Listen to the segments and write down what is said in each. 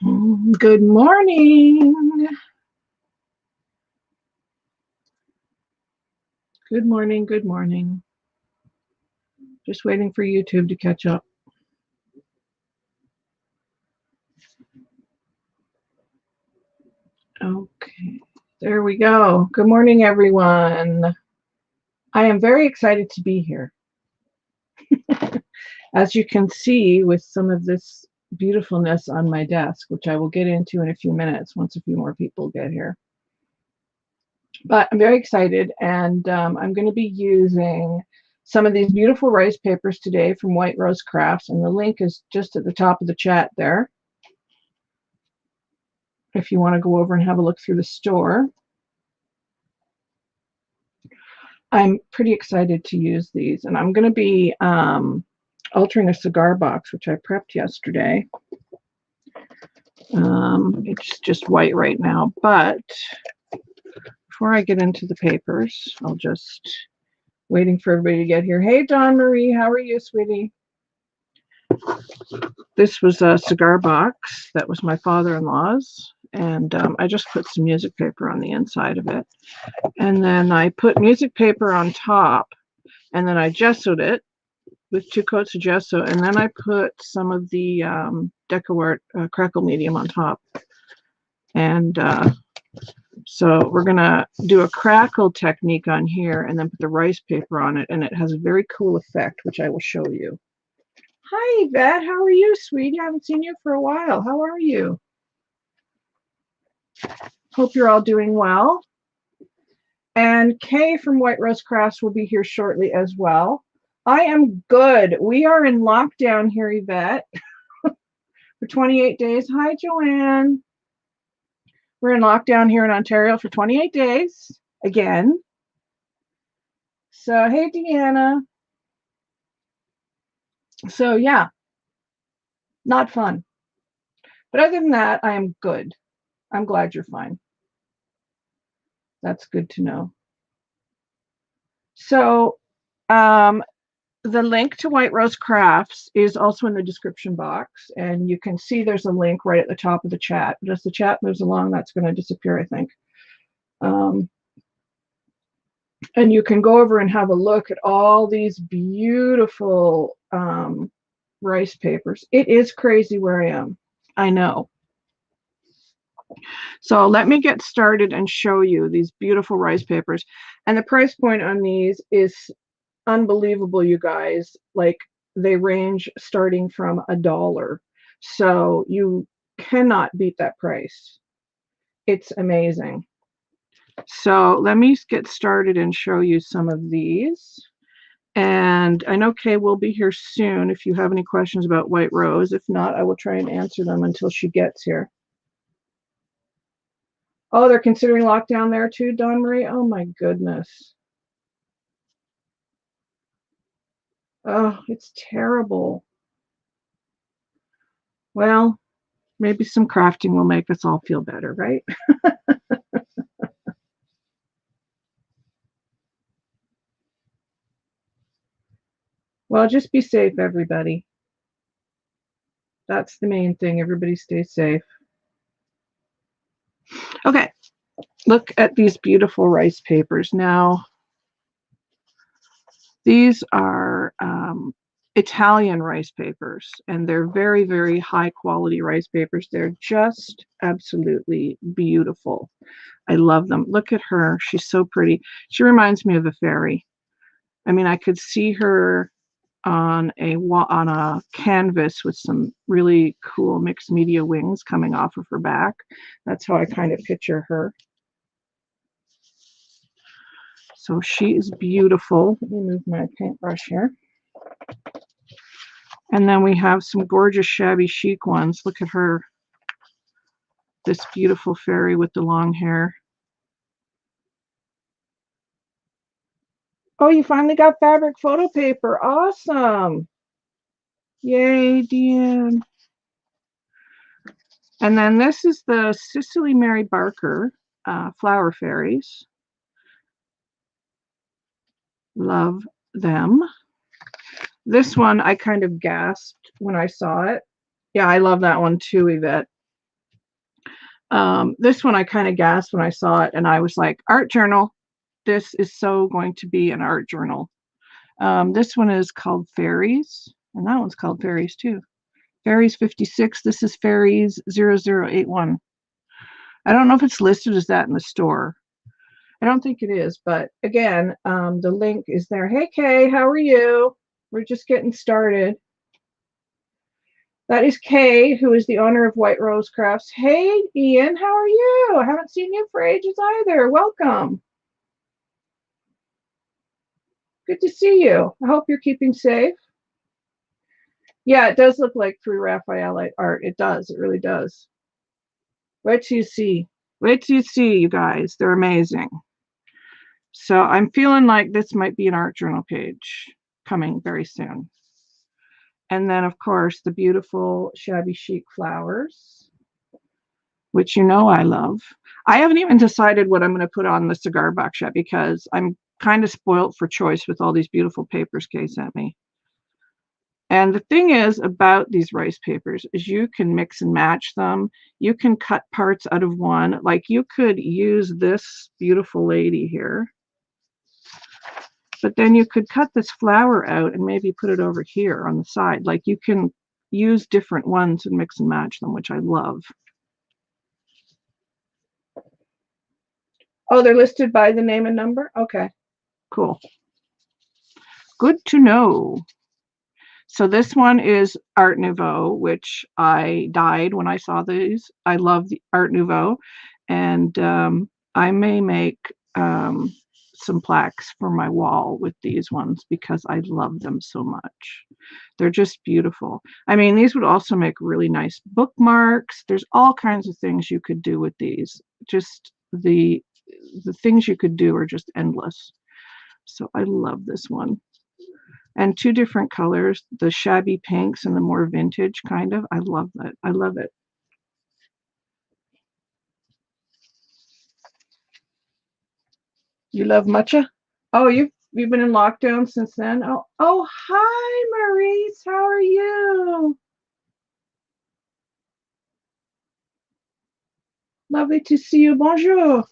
Good morning. Good morning. Good morning. Just waiting for YouTube to catch up. Okay, there we go. Good morning, everyone. I am very excited to be here. As you can see with some of this beautifulness on my desk, which I will get into in a few minutes once a few more people get here. But I'm very excited, and I'm going to be using some of these beautiful rice papers today from White Rose Crafts, and the link is just at the top of the chat there if you want to go over and have a look through the store. I'm pretty excited to use these, and I'm going to be altering a cigar box, which I prepped yesterday. It's just white right now, but before I get into the papers, I'll just waiting for everybody to get here. Hey, Dawn Marie, how are you, sweetie? This was a cigar box that was my father-in-law's, and I just put some music paper on the inside of it, and then I put music paper on top, and then I gessoed it with 2 coats of gesso, and then I put some of the DecoArt crackle medium on top. And so we're gonna do a crackle technique on here and then put the rice paper on it, and it has a very cool effect, which I will show you. Hi, Yvette, how are you, sweetie? I haven't seen you for a while. How are you? Hope you're all doing well. And Kay from White Rose Crafts will be here shortly as well. I am good. We are in lockdown here, Yvette, for 28 days. Hi, Joanne. We're in lockdown here in Ontario for 28 days again. So, hey, Deanna. So, yeah, not fun. But other than that, I am good. I'm glad you're fine. That's good to know. So, the link to White Rose Crafts is also in the description box, and you can see there's a link right at the top of the chat. But as the chat moves along, that's going to disappear, I think. And you can go over and have a look at all these beautiful rice papers. It is crazy where I am. I know. So let me get started and show you these beautiful rice papers. And the price point on these is unbelievable, you guys. Like, they range starting from $1. So you cannot beat that price. It's amazing. So let me get started and show you some of these. And I know Kay will be here soon if you have any questions about White Rose. If not, I will try and answer them until she gets here. Oh, they're considering lockdown there too, Dawn Marie? Oh my goodness. Oh, it's terrible. Well, maybe some crafting will make us all feel better, right? Well, just be safe, everybody. That's the main thing. Everybody stay safe. Okay, look at these beautiful rice papers. Now, these are Italian rice papers, and they're very, very high quality rice papers. They're just absolutely beautiful. I love them. Look at her. She's so pretty. She reminds me of a fairy. I mean, I could see her on a canvas with some really cool mixed media wings coming off of her back. That's how I kind of picture her. So she is beautiful. Let me move my paintbrush here. And then we have some gorgeous shabby chic ones. Look at her. This beautiful fairy with the long hair. Oh, you finally got fabric photo paper. Awesome. Yay, Deanne. And then this is the Cicely Mary Barker Flower Fairies. Love them. This one I kind of gasped when I saw it. Yeah, I love that one too, Yvette. This one I kind of gasped when I saw it, and I was like, art journal. This is so going to be an art journal. This one is called Fairies, and that one's called Fairies too. Fairies 56. This is Fairies 0081. I don't know if it's listed as that in the store. I don't think it is, but again, the link is there. Hey, Kay, how are you? We're just getting started. That is Kay, who is the owner of White Rose Crafts. Hey, Ian, how are you? I haven't seen you for ages either. Welcome. Good to see you. I hope you're keeping safe. Yeah, it does look like pre-Raphaelite art. It does. It really does. Wait till you see. Wait till you see, you guys. They're amazing. So I'm feeling like this might be an art journal page coming very soon. And then, of course, the beautiful shabby chic flowers, which you know I love. I haven't even decided what I'm going to put on the cigar box yet because I'm kind of spoiled for choice with all these beautiful papers Kay sent me. And the thing is about these rice papers is you can mix and match them. You can cut parts out of one. Like you could use this beautiful lady here, but then you could cut this flower out and maybe put it over here on the side. Like you can use different ones and mix and match them, which I love. Oh, they're listed by the name and number? Okay, cool. Good to know. So this one is Art Nouveau, which I died when I saw these. I love the Art Nouveau, and I may make some plaques for my wall with these ones because I love them so much. They're just beautiful. I mean, these would also make really nice bookmarks. There's all kinds of things you could do with these. Just the things you could do are just endless. So I love this one. And two different colors, the shabby pinks and the more vintage kind of. I love that. I love it. You love matcha? Oh, you've been in lockdown since then? Oh, hi, Maurice. How are you? Lovely to see you. Bonjour.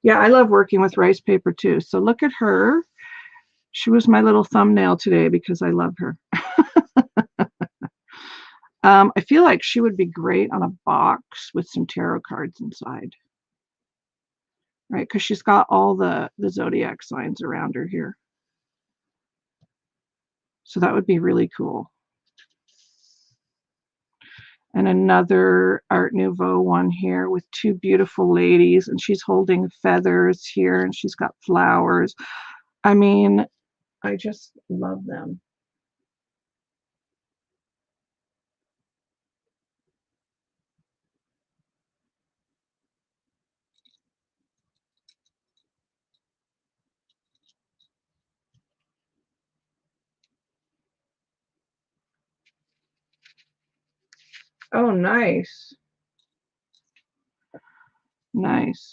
Yeah, I love working with rice paper too. So look at her. She was my little thumbnail today because I love her. I feel like she would be great on a box with some tarot cards inside. Right, because she's got all the zodiac signs around her here. So that would be really cool. And another Art Nouveau one here with two beautiful ladies, and she's holding feathers here, and she's got flowers. I mean, I just love them. Oh, nice. Nice.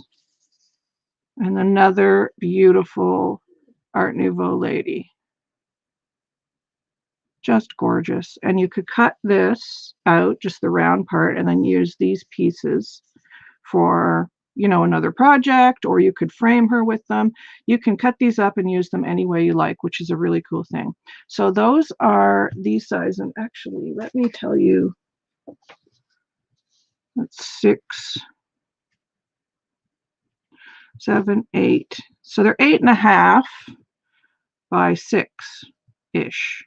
And another beautiful Art Nouveau lady. Just gorgeous. And you could cut this out, just the round part, and then use these pieces for, you know, another project, or you could frame her with them. You can cut these up and use them any way you like, which is a really cool thing. So those are these size. And actually, let me tell you, that's 6, 7, 8. So they're 8.5 by 6-ish.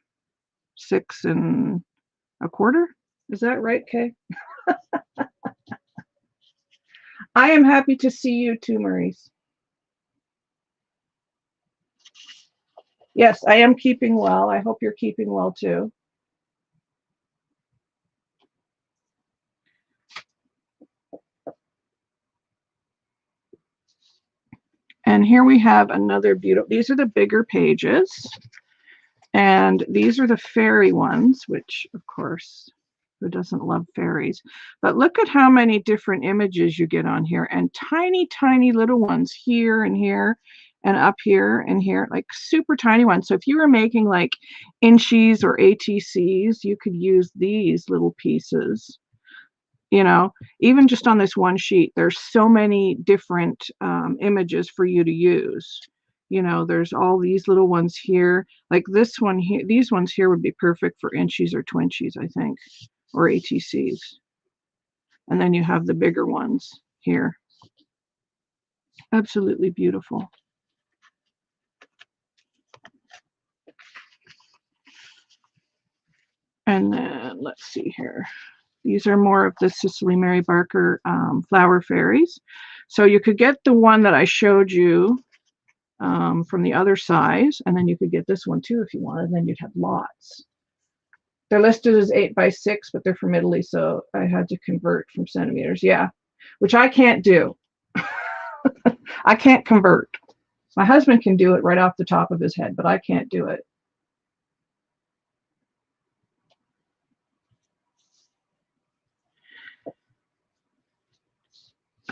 6.25. Is that right, Kay? I am happy to see you too, Maurice. Yes, I am keeping well. I hope you're keeping well too. And here we have another beautiful, these are the bigger pages. And these are the fairy ones, which of course, who doesn't love fairies? But look at how many different images you get on here, and tiny, tiny little ones here and here. and up here and here, like super tiny ones. So if you were making like inchies or ATCs, you could use these little pieces, you know, even just on this one sheet. There's so many different images for you to use. You know, there's all these little ones here, like this one here. These ones here would be perfect for inchies or twinchies, I think, or ATCs. And then you have the bigger ones here. Absolutely beautiful. And then let's see here. These are more of the Cicely Mary Barker flower fairies. So you could get the one that I showed you from the other size, and then you could get this one too if you wanted. Then you'd have lots. They're listed as 8 by 6, but they're from Italy, so I had to convert from centimeters. Yeah, which I can't do. I can't convert. My husband can do it right off the top of his head, but I can't do it.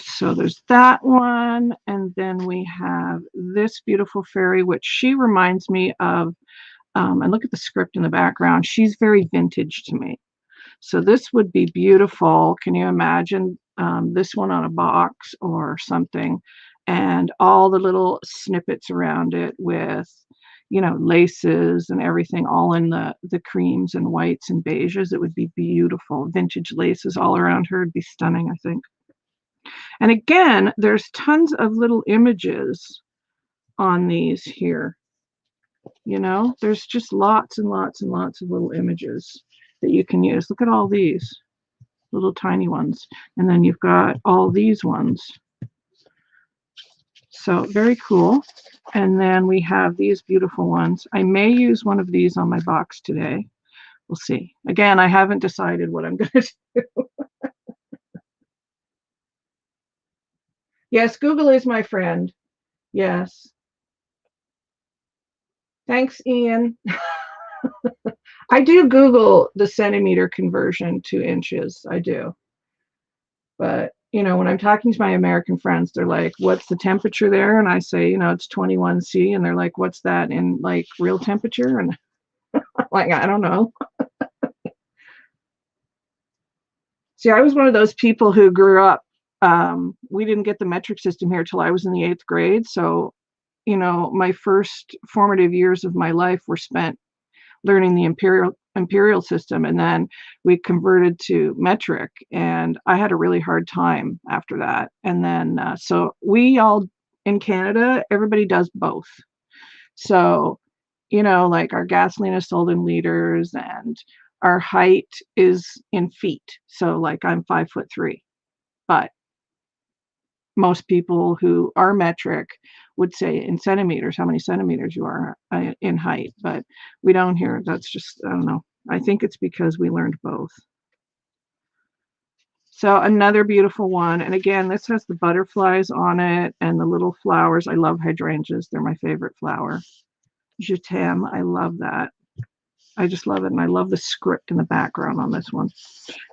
So there's that one, and then we have this beautiful fairy, which she reminds me of, and look at the script in the background. She's very vintage to me. So this would be beautiful. Can you imagine this one on a box or something, and all the little snippets around it with, you know, laces and everything, all in the creams and whites and beiges. It would be beautiful. Vintage laces all around her would be stunning, I think. And again, there's tons of little images on these here. You know, there's just lots and lots and lots of little images that you can use. Look at all these little tiny ones. And then you've got all these ones. So very cool. And then we have these beautiful ones. I may use one of these on my box today. We'll see. Again, I haven't decided what I'm going to do. Yes, Google is my friend. Yes. Thanks, Ian. I do Google the centimeter conversion to inches. I do. But, you know, when I'm talking to my American friends, they're like, what's the temperature there? And I say, you know, it's 21°C. And they're like, what's that in like real temperature? And I'm like, I don't know. See, I was one of those people who grew up. We didn't get the metric system here till I was in the 8th grade. So, you know, my first formative years of my life were spent learning the imperial system, and then we converted to metric, and I had a really hard time after that. And then so we all in Canada, everybody does both. So, you know, like our gasoline is sold in liters, and our height is in feet. So like I'm 5'3", but most people who are metric would say in centimeters, how many centimeters you are in height, but we don't here. That's just, I don't know. I think it's because we learned both. So another beautiful one. And again, this has the butterflies on it and the little flowers. I love hydrangeas. They're my favorite flower. Je t'aime. I love that. I just love it. And I love the script in the background on this one.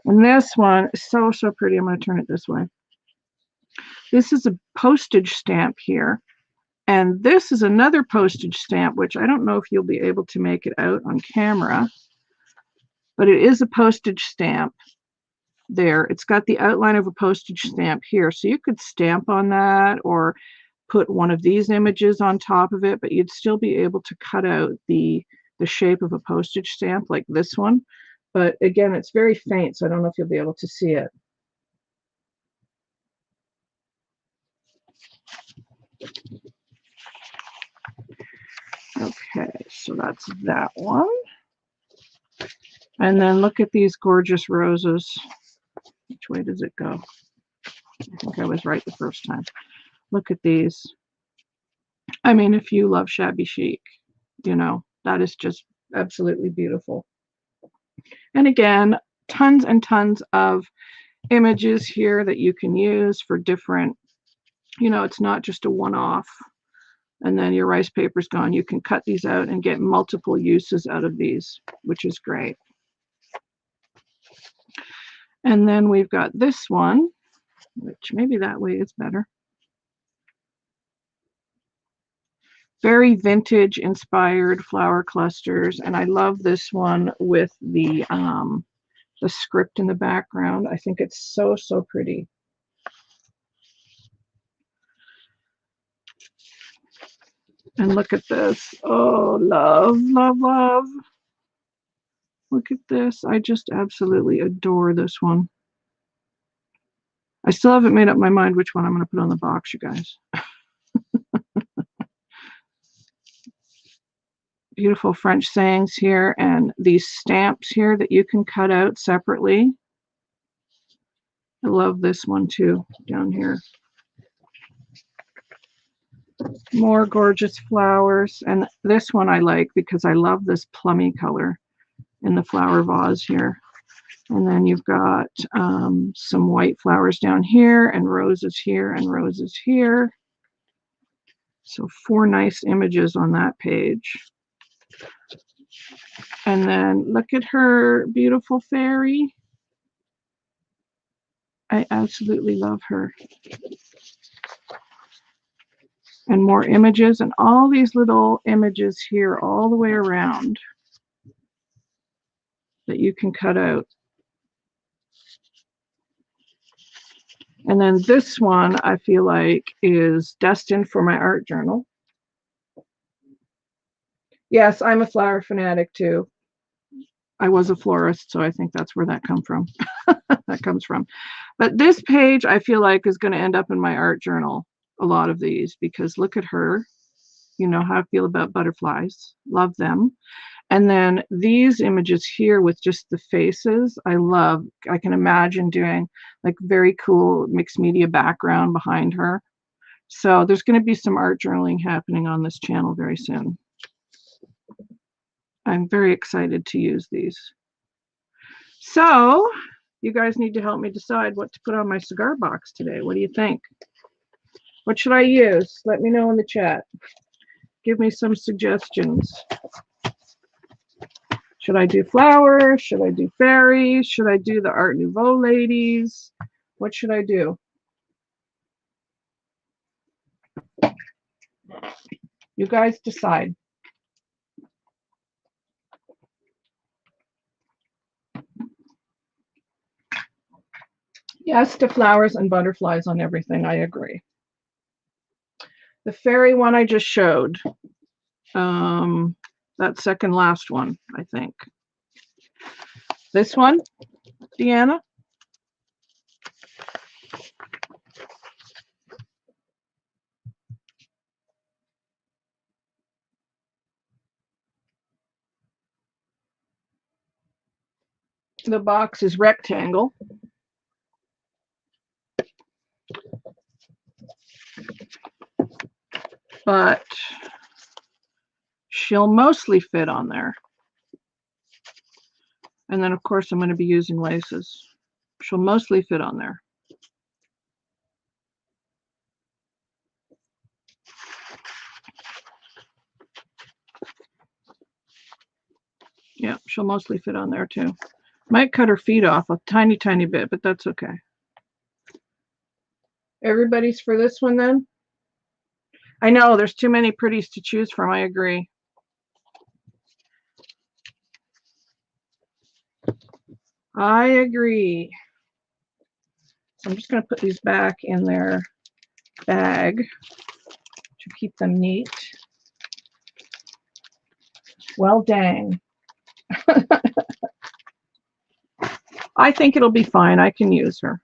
And this one is so, so pretty. I'm going to turn it this way. This is a postage stamp here. And this is another postage stamp, which I don't know if you'll be able to make it out on camera, but it is a postage stamp there. It's got the outline of a postage stamp here. So you could stamp on that or put one of these images on top of it, but you'd still be able to cut out the shape of a postage stamp like this one. But again, it's very faint, so I don't know if you'll be able to see it. Okay, so that's that one. And then look at these gorgeous roses. Which way does it go? I think I was right the first time. Look at these. I mean, if you love shabby chic, you know, that is just absolutely beautiful. And again, tons and tons of images here that you can use for different, you know, it's not just a one-off and then your rice paper's gone. You can cut these out and get multiple uses out of these, which is great. And then we've got this one, which maybe that way is better. Very vintage inspired flower clusters. And I love this one with the script in the background. I think it's so, so pretty. And look at this. Oh, love, love, love. Look at this. I just absolutely adore this one. I still haven't made up my mind which one I'm going to put on the box, you guys. Beautiful French sayings here, and these stamps here that you can cut out separately. I love this one too, down here. More gorgeous flowers, and this one I like because I love this plummy color in the flower vase here. And then you've got some white flowers down here, and roses here, and roses here. So 4 nice images on that page. And then look at her beautiful fairy. I absolutely love her. And more images, and all these little images here all the way around that you can cut out. And then this one I feel like is destined for my art journal. Yes, I'm a flower fanatic too. I was a florist, so I think that's where that comes from. That comes from. But this page I feel like is going to end up in my art journal, a lot of these, because look at her. You know how I feel about butterflies. Love them. And then these images here with just the faces, I love. I can imagine doing like very cool mixed media background behind her. So there's going to be some art journaling happening on this channel very soon. I'm very excited to use these. So you guys need to help me decide what to put on my cigar box today. What do you think? What should I use? Let me know in the chat. Give me some suggestions. Should I do flowers? Should I do fairies? Should I do the Art Nouveau ladies? What should I do? You guys decide. Yes to flowers and butterflies on everything. I agree. The fairy one I just showed. That second last one, I think. This one, Deanna? The box is rectangle. But she'll mostly fit on there. And then, of course, I'm going to be using laces. She'll mostly fit on there. Yeah, she'll mostly fit on there too. Might cut her feet off a tiny, tiny bit, but that's okay. Everybody's for this one then? I know there's too many pretties to choose from. I agree. I agree. So I'm just going to put these back in their bag to keep them neat. Well, dang. I think it'll be fine. I can use her.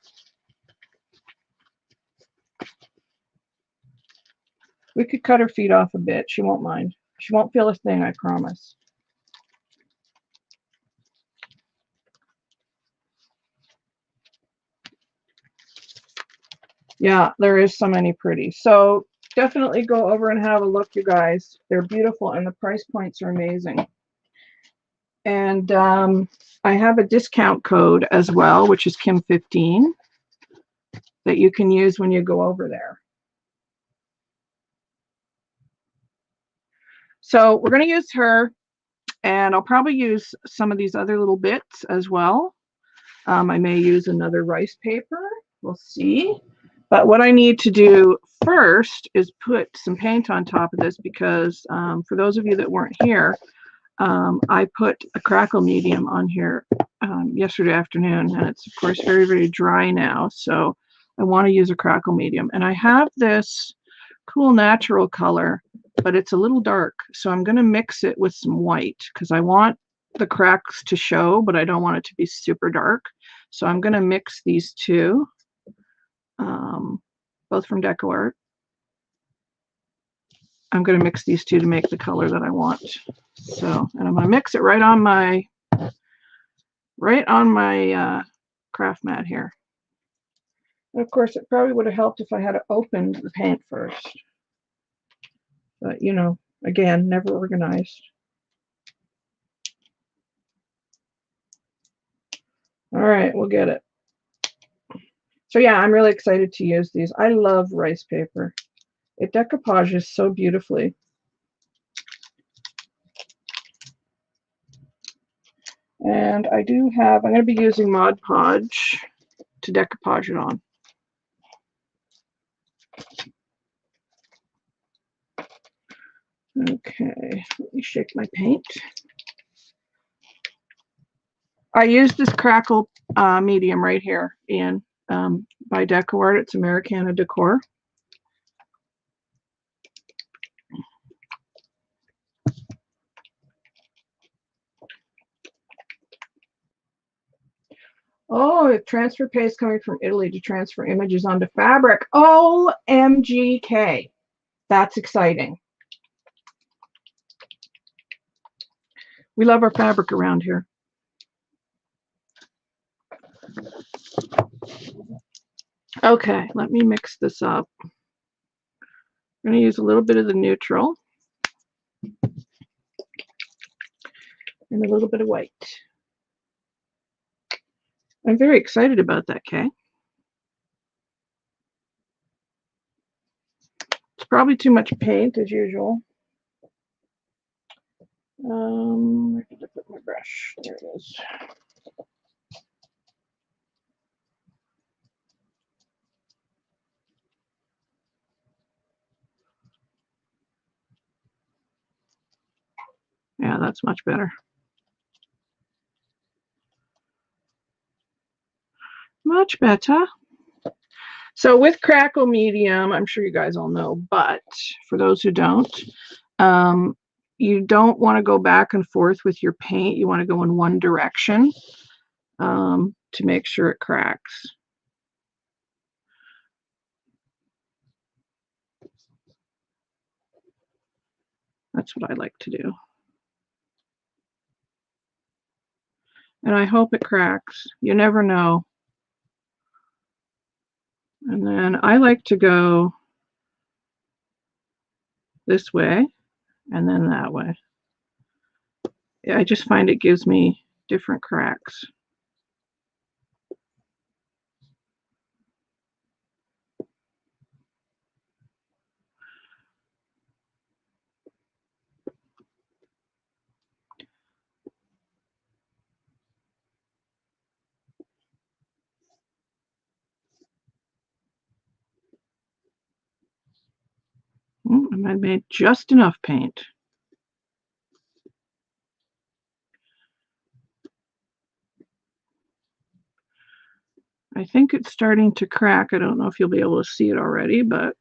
We could cut her feet off a bit. She won't mind. She won't feel a thing, I promise. Yeah, there is so many pretty. So definitely go over and have a look, you guys. They're beautiful, and the price points are amazing. And I have a discount code as well, which is Kim15, that you can use when you go over there. So we're going to use her, and I'll probably use some of these other little bits as well. I may use another rice paper. We'll see. But what I need to do first is put some paint on top of this because for those of you that weren't here, I put a crackle medium on here yesterday afternoon, and it's of course very, very dry now. So I want to use a crackle medium. And I have this cool natural color, but it's a little dark. So I'm going to mix it with some white because I want the cracks to show, but I don't want it to be super dark. So I'm going to mix these two, both from DecoArt. I'm going to mix these two to make the color that I want. So, and I'm going to mix it right on my craft mat here. And of course, it probably would have helped if I had opened the paint first. But, you know, again, never organized. All right, we'll get it. So yeah, I'm really excited to use these. I love rice paper. It decoupages so beautifully. And I do have, I'm going to be using Mod Podge to decoupage it on. Okay, let me shake my paint. I use this crackle medium right here, Ian, by DecoArt. It's Americana Decor. Oh, transfer paste coming from Italy to transfer images onto fabric. OMGK. That's exciting. We love our fabric around here. Okay, let me mix this up. I'm going to use a little bit of the neutral and a little bit of white. I'm very excited about that, Kay. It's probably too much paint as usual. Where did I put my brush? There it is. Yeah, that's much better. Much better. So with crackle medium, I'm sure you guys all know, but for those who don't, you don't want to go back and forth with your paint. You want to go in one direction to make sure it cracks. That's what I like to do. And I hope it cracks. You never know. And then I like to go this way and then that way. I just find it gives me different cracks. I made just enough paint. I think it's starting to crack. I don't know if you'll be able to see it already, but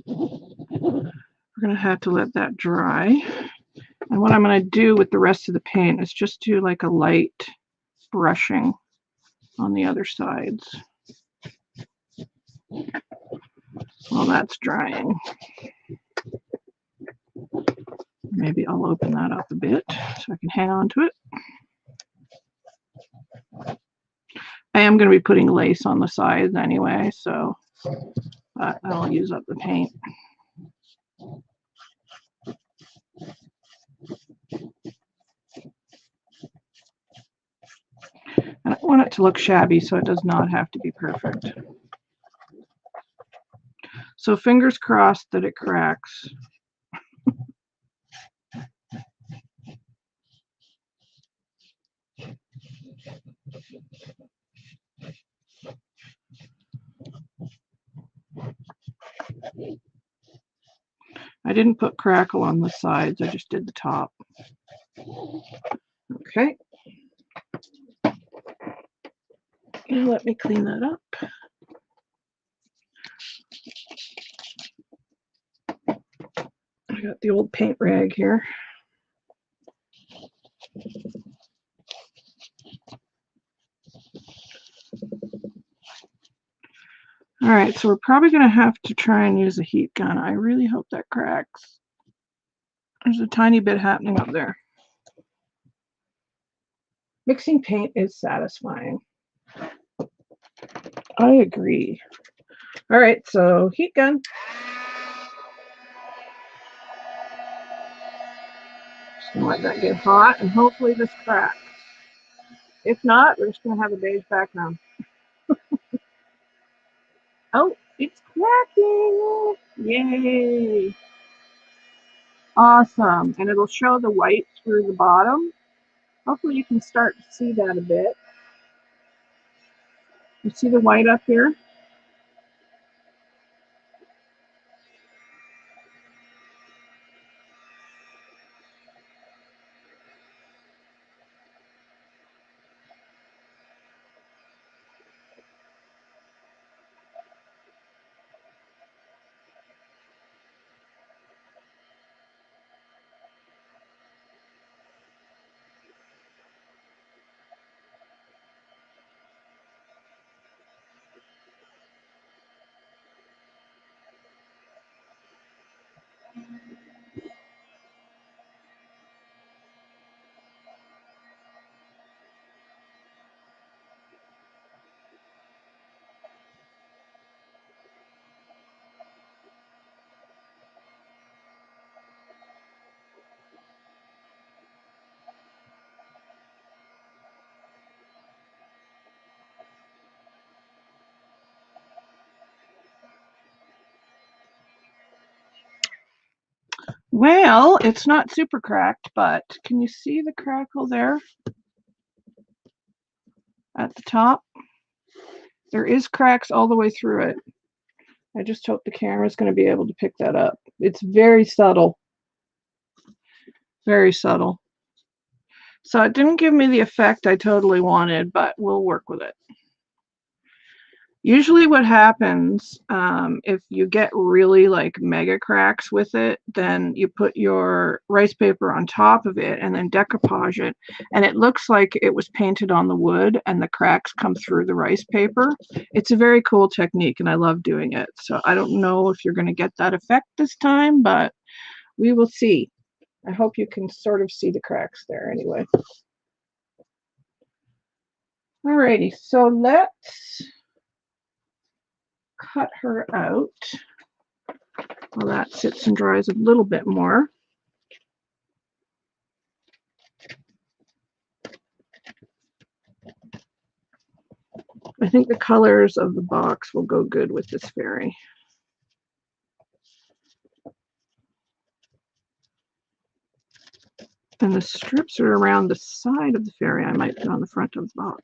we're going to have to let that dry. And what I'm going to do with the rest of the paint is just do like a light brushing on the other sides while that's drying. Maybe I'll open that up a bit so I can hang on to it. I am going to be putting lace on the sides anyway, so I'll use up the paint. And I want it to look shabby, so it does not have to be perfect. So fingers crossed that it cracks. I didn't put crackle on the sides, I just did the top. Okay. And let me clean that up. I got the old paint rag here. All right, so we're probably going to have to try and use a heat gun. I really hope that cracks. There's a tiny bit happening up there. Mixing paint is satisfying. I agree. All right, so heat gun. Just gonna let that get hot and hopefully this cracks. If not, we're just gonna have a beige background. Oh, it's cracking! Yay! Awesome. And it'll show the white through the bottom. Hopefully you can start to see that a bit. You see the white up here? Well, it's not super cracked, but can you see the crackle there at the top? There is cracks all the way through it. I just hope the camera is going to be able to pick that up. It's very subtle. Very subtle. So it didn't give me the effect I totally wanted, but we'll work with it. Usually what happens if you get really like mega cracks with it, then you put your rice paper on top of it and then decoupage it, and it looks like it was painted on the wood and the cracks come through the rice paper. It's a very cool technique and I love doing it. So I don't know if you're going to get that effect this time, but we will see. I hope you can sort of see the cracks there anyway. Alrighty, so let's cut her out while that sits and dries a little bit more. I think the colors of the box will go good with this fairy. And the strips are around the side of the fairy. I might put on the front of the box.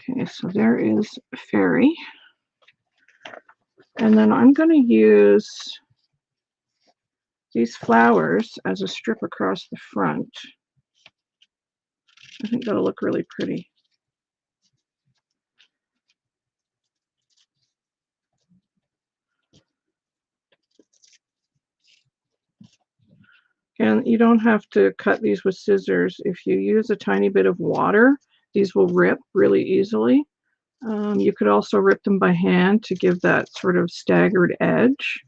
Okay, so there is a fairy. And then I'm going to use these flowers as a strip across the front. I think that'll look really pretty. And you don't have to cut these with scissors. If you use a tiny bit of water, these will rip really easily. You could also rip them by hand to give that sort of staggered edge,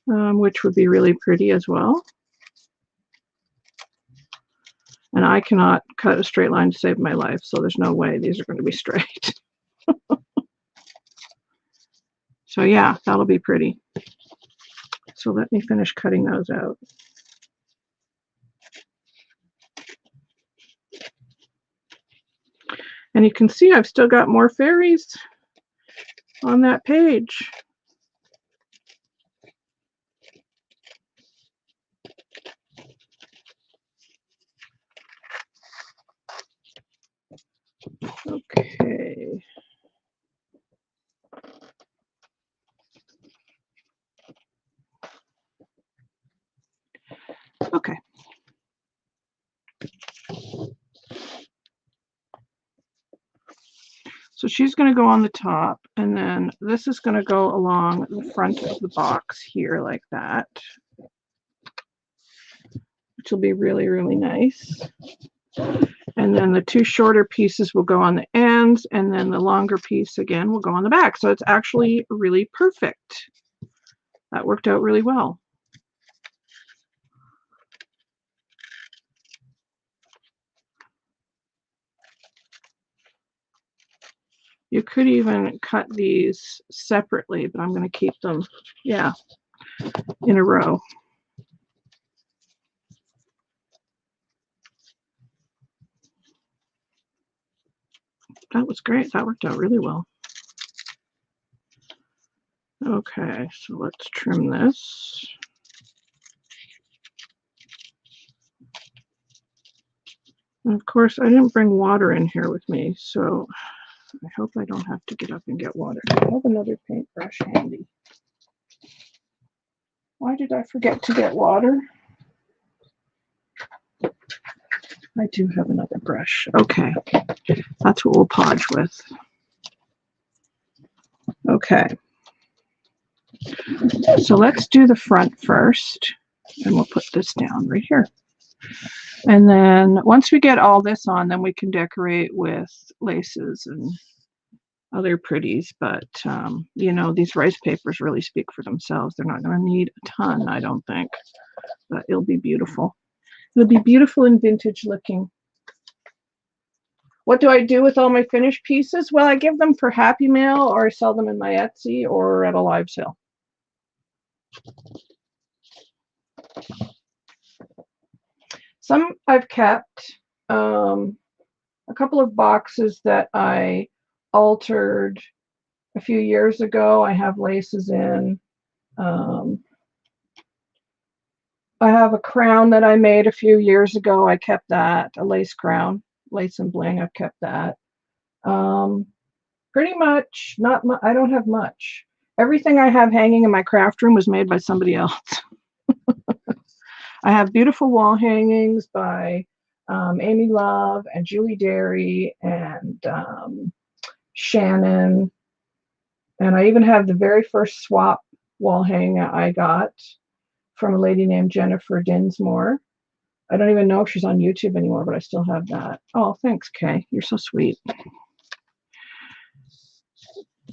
which would be really pretty as well. And I cannot cut a straight line to save my life, so there's no way these are going to be straight. So yeah, that'll be pretty. So let me finish cutting those out. And you can see I've still got more fairies on that page. Okay. Okay. So she's going to go on the top, and then this is going to go along the front of the box here like that, which will be really, really nice. And then the two shorter pieces will go on the ends, and then the longer piece again will go on the back. So it's actually really perfect. That worked out really well. You could even cut these separately, but I'm going to keep them, yeah, in a row. That was great. That worked out really well. Okay, so let's trim this. And of course, I didn't bring water in here with me, so I hope I don't have to get up and get water. I have another paintbrush handy. Why did I forget to get water? I do have another brush. Okay, that's what we'll podge with. Okay, so let's do the front first, and we'll put this down right here. And then once we get all this on, then we can decorate with laces and other pretties. But, you know, these rice papers really speak for themselves. They're not going to need a ton, I don't think, but it'll be beautiful. It'll be beautiful and vintage looking. What do I do with all my finished pieces? Well, I give them for Happy Mail, or I sell them in my Etsy or at a live sale. Some I've kept. A couple of boxes that I altered a few years ago, I have laces in. I have a crown that I made a few years ago. I kept that, a lace crown, lace and bling. I've kept that. Pretty much not much. I don't have much. Everything I have hanging in my craft room was made by somebody else. I have beautiful wall hangings by Amy Love and Julie Derry and Shannon. And I even have the very first swap wall hanger I got from a lady named Jennifer Dinsmore. I don't even know if she's on YouTube anymore, but I still have that. Oh, thanks, Kay. You're so sweet.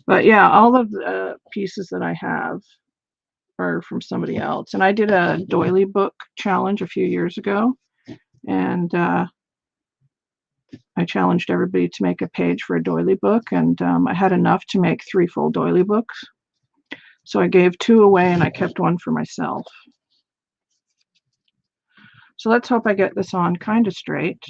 But yeah, all of the pieces that I have are from somebody else. And I did a doily book challenge a few years ago. And I challenged everybody to make a page for a doily book. And I had enough to make 3 full doily books. So I gave 2 away and I kept 1 for myself. So let's hope I get this on kind of straight.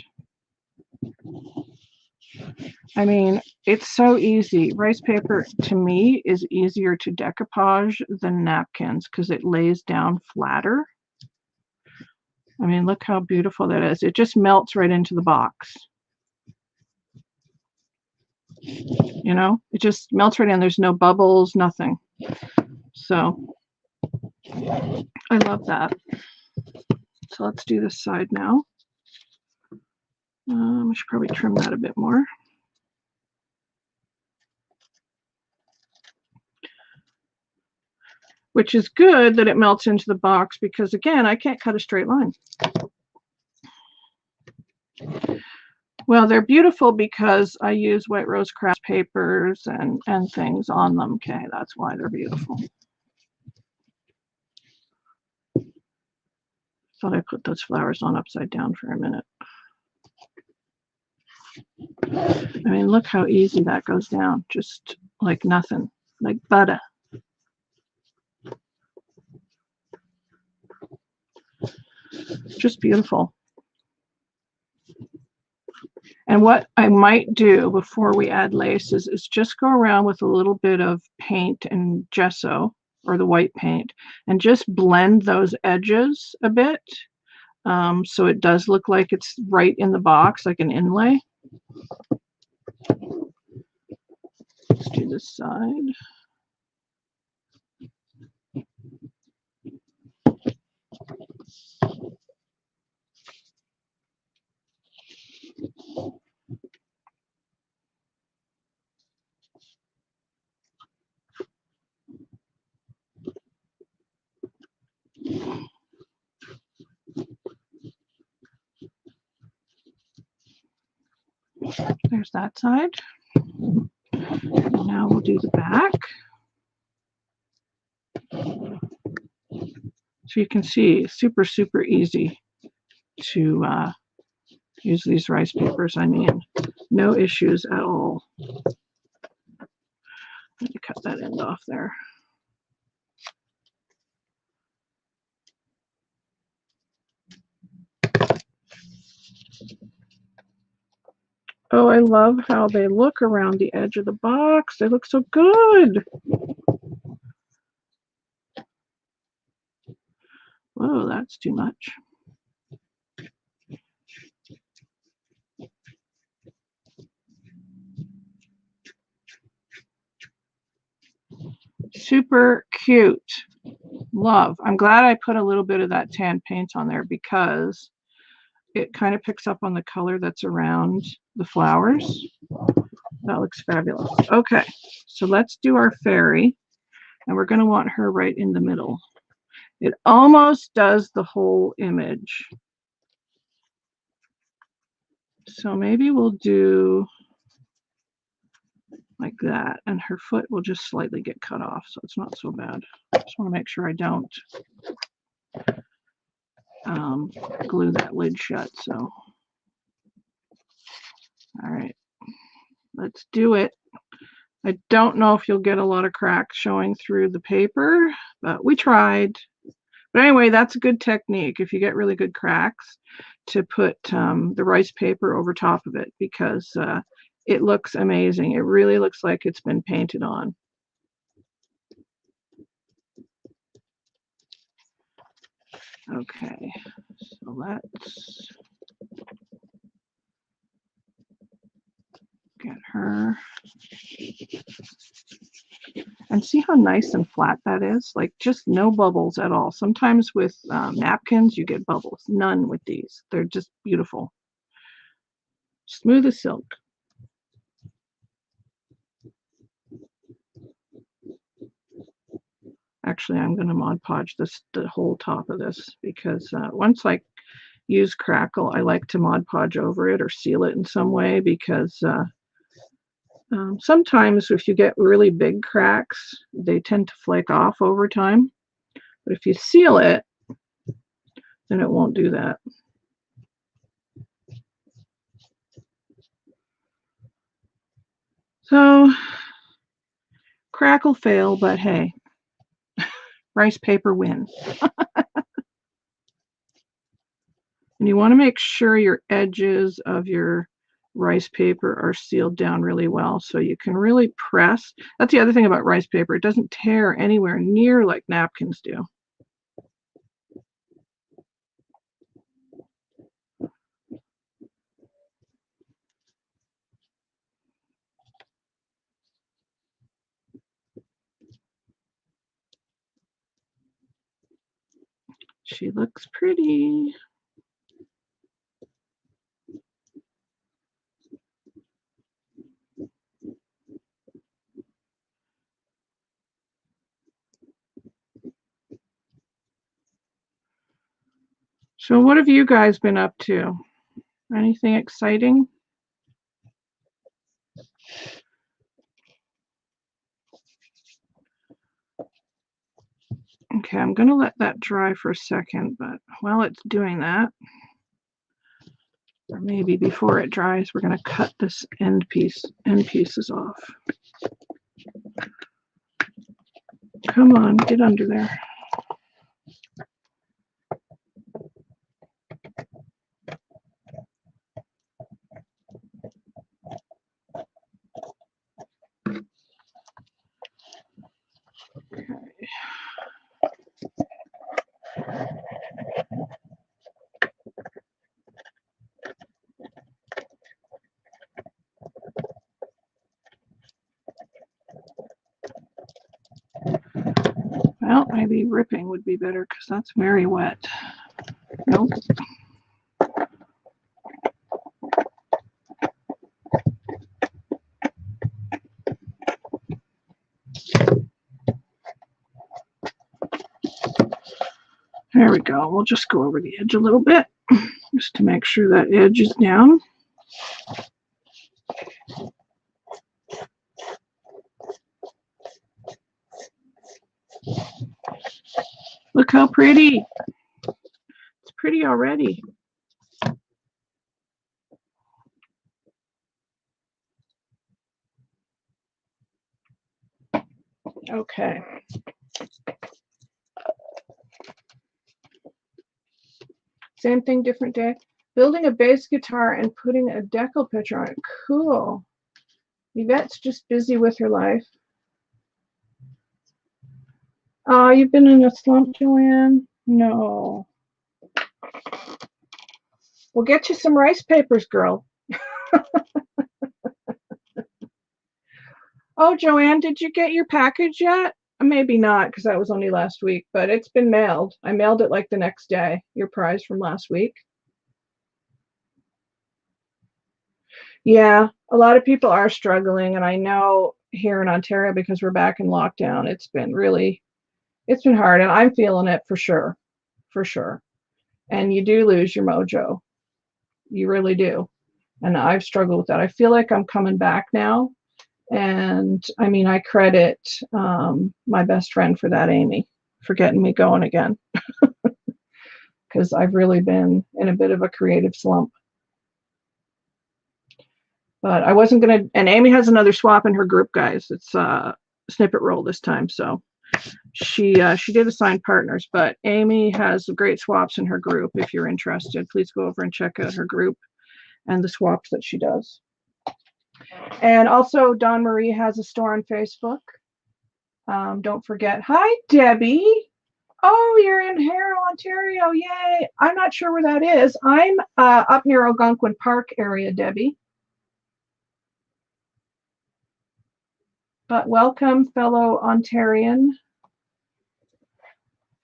I mean, it's so easy. Rice paper, to me, is easier to decoupage than napkins because it lays down flatter. I mean, look how beautiful that is. It just melts right into the box. You know, it just melts right in. There's no bubbles, nothing. So I love that. So let's do this side now. I should probably trim that a bit more. Which is good that it melts into the box because, again, I can't cut a straight line. Well, they're beautiful because I use White Rose Craft papers and things on them. Okay, that's why they're beautiful. Thought I put those flowers on upside down for a minute. I mean, look how easy that goes down. Just like nothing, like butter. Just beautiful. And what I might do before we add laces is just go around with a little bit of paint and gesso or the white paint and just blend those edges a bit, so it does look like it's right in the box, like an inlay. Let's do this side. There's that side. And now we'll do the back. So you can see, super, super easy to use these rice papers. I mean, no issues at all. Let me cut that end off there. Oh, I love how they look around the edge of the box. They look so good. Whoa, that's too much. Super cute. Love. I'm glad I put a little bit of that tan paint on there because it kind of picks up on the color that's around the flowers. That looks fabulous. Okay, so let's do our fairy, and we're going to want her right in the middle. It almost does the whole image. So maybe we'll do like that, and her foot will just slightly get cut off, so it's not so bad. I just want to make sure I don't glue that lid shut. So, all right, let's do it. I don't know if you'll get a lot of cracks showing through the paper, but we tried. But anyway, that's a good technique if you get really good cracks to put the rice paper over top of it, because it looks amazing. It really looks like it's been painted on. Okay, so let's get her. And see how nice and flat that is? Like just no bubbles at all. Sometimes with napkins, you get bubbles. None with these. They're just beautiful. Smooth as silk. Actually, I'm going to Mod Podge the whole top of this, because once I use Crackle, I like to Mod Podge over it or seal it in some way, because sometimes if you get really big cracks, they tend to flake off over time. But if you seal it, then it won't do that. So, Crackle fail, but hey, rice paper win. And you want to make sure your edges of your rice paper are sealed down really well, so you can really press. That's the other thing about rice paper. It doesn't tear anywhere near like napkins do. She looks pretty. So what have you guys been up to? Anything exciting? Okay, I'm going to let that dry for a second, but while it's doing that, or maybe before it dries, we're going to cut this end pieces off. Come on, get under there. Well, maybe ripping would be better because that's very wet. Nope. There we go. We'll just go over the edge a little bit just to make sure that edge is down. Look how pretty. It's pretty already. Okay. Same thing, different day. Building a bass guitar and putting a decal picture on it. Cool. Yvette's just busy with her life. Oh, you've been in a slump, Joanne? No. We'll get you some rice papers, girl. Oh, Joanne, did you get your package yet? Maybe not, because that was only last week, but it's been mailed. I mailed it like the next day, your prize from last week. Yeah, a lot of people are struggling, and I know here in Ontario, because we're back in lockdown, it's been hard, and I'm feeling it for sure, for sure. And you do lose your mojo. You really do. And I've struggled with that. I feel like I'm coming back now. And I mean, I credit my best friend for that, Amy, for getting me going again. Because I've really been in a bit of a creative slump. But I wasn't going to, and Amy has another swap in her group, guys. It's snippet roll this time. So she did assign partners, but Amy has great swaps in her group. If you're interested, please go over and check out her group and the swaps that she does. And also, Dawn Marie has a store on Facebook. Don't forget. Hi, Debbie. Oh, you're in Harrow, Ontario. Yay. I'm not sure where that is. I'm up near Algonquin Park area, Debbie. But welcome, fellow Ontarian.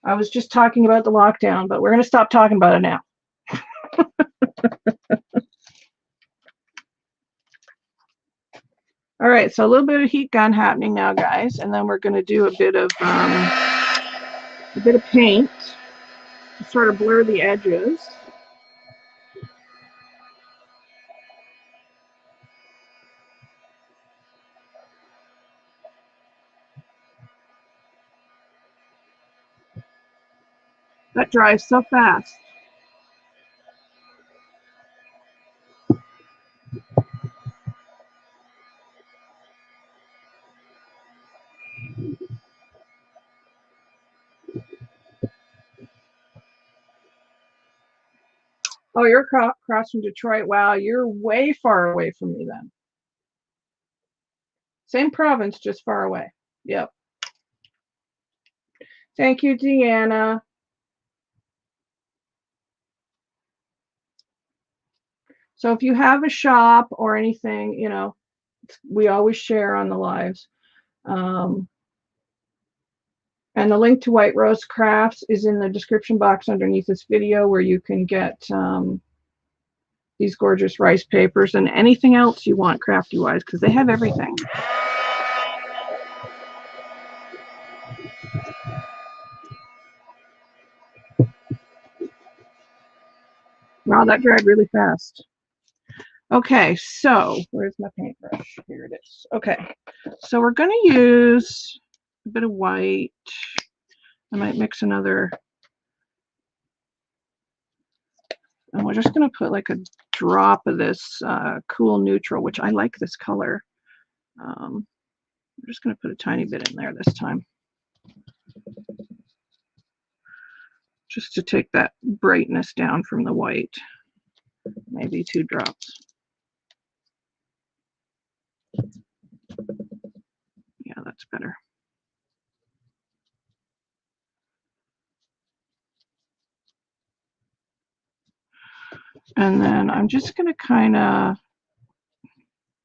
I was just talking about the lockdown, but we're going to stop talking about it now. All right, so a little bit of heat gun happening now, guys, and then we're going to do a bit of paint to sort of blur the edges. That dries so fast. Oh, you're across from Detroit. Wow, you're way far away from me then. Same province, just far away. Yep. Thank you, Deanna. So if you have a shop or anything, you know, we always share on the lives. And the link to White Rose Crafts is in the description box underneath this video, where you can get these gorgeous rice papers and anything else you want crafty wise, because they have everything. Wow, that dried really fast. Okay, so where's my paintbrush? Here it is. Okay, so we're going to use a bit of white. I might mix another. And we're just going to put like a drop of this cool neutral, which I like this color. I'm just going to put a tiny bit in there this time, just to take that brightness down from the white. Maybe 2 drops. Yeah, that's better. And then I'm just going to kind of,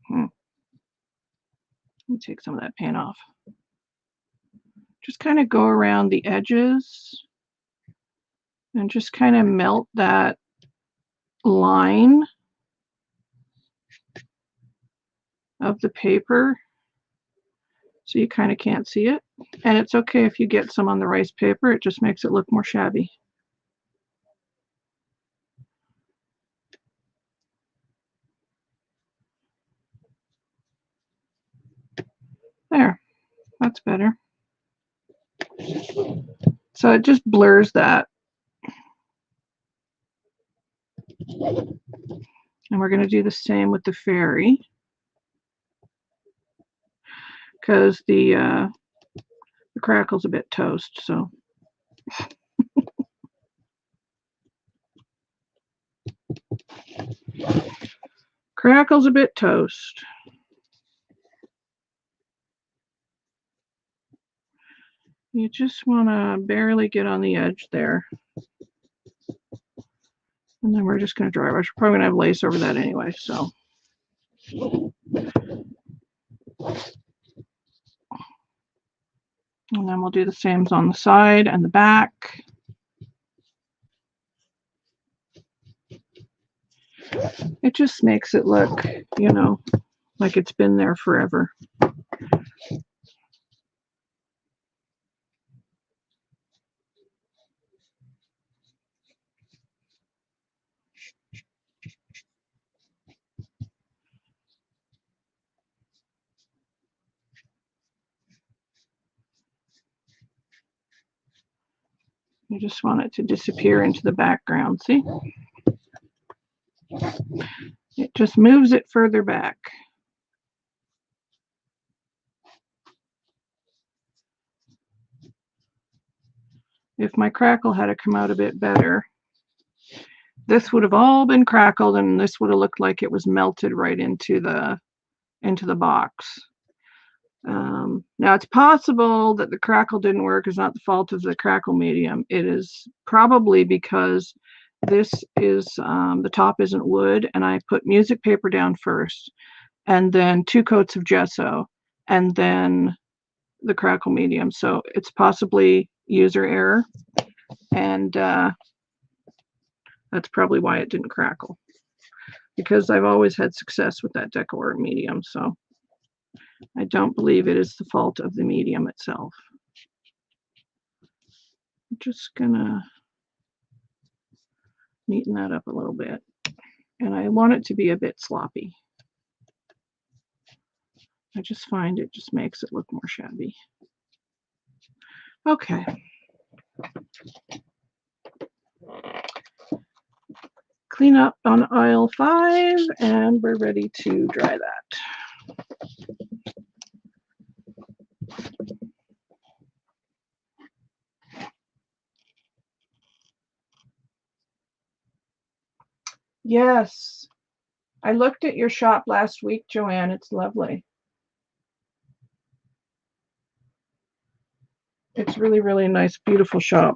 let me take some of that paint off. Just kind of go around the edges and just kind of melt that line of the paper so you kind of can't see it. And it's okay if you get some on the rice paper, it just makes it look more shabby. There, that's better. So it just blurs that. And we're going to do the same with the fairy, because the crackle's a bit toast, so. Crackle's a bit toast. You just want to barely get on the edge there. And then we're just going to dry brush. We're probably going to have lace over that anyway, so. And then we'll do the same on the side and the back. It just makes it look, you know, like it's been there forever. You just want it to disappear into the background, see? It just moves it further back. If my crackle had to come out a bit better, this would have all been crackled and this would have looked like it was melted right into the box. Now it's possible that the crackle didn't work. It's not the fault of the crackle medium. It is probably because this is the top isn't wood, and I put music paper down first, and then 2 coats of gesso, and then the crackle medium. So it's possibly user error, and that's probably why it didn't crackle. Because I've always had success with that decor medium, so I don't believe it is the fault of the medium itself. I'm just gonna neaten that up a little bit. And I want it to be a bit sloppy. I just find it just makes it look more shabby. Okay. Clean up on aisle 5, and we're ready to dry that. Yes, I looked at your shop last week, Joanne. It's lovely. It's really, really nice, beautiful shop.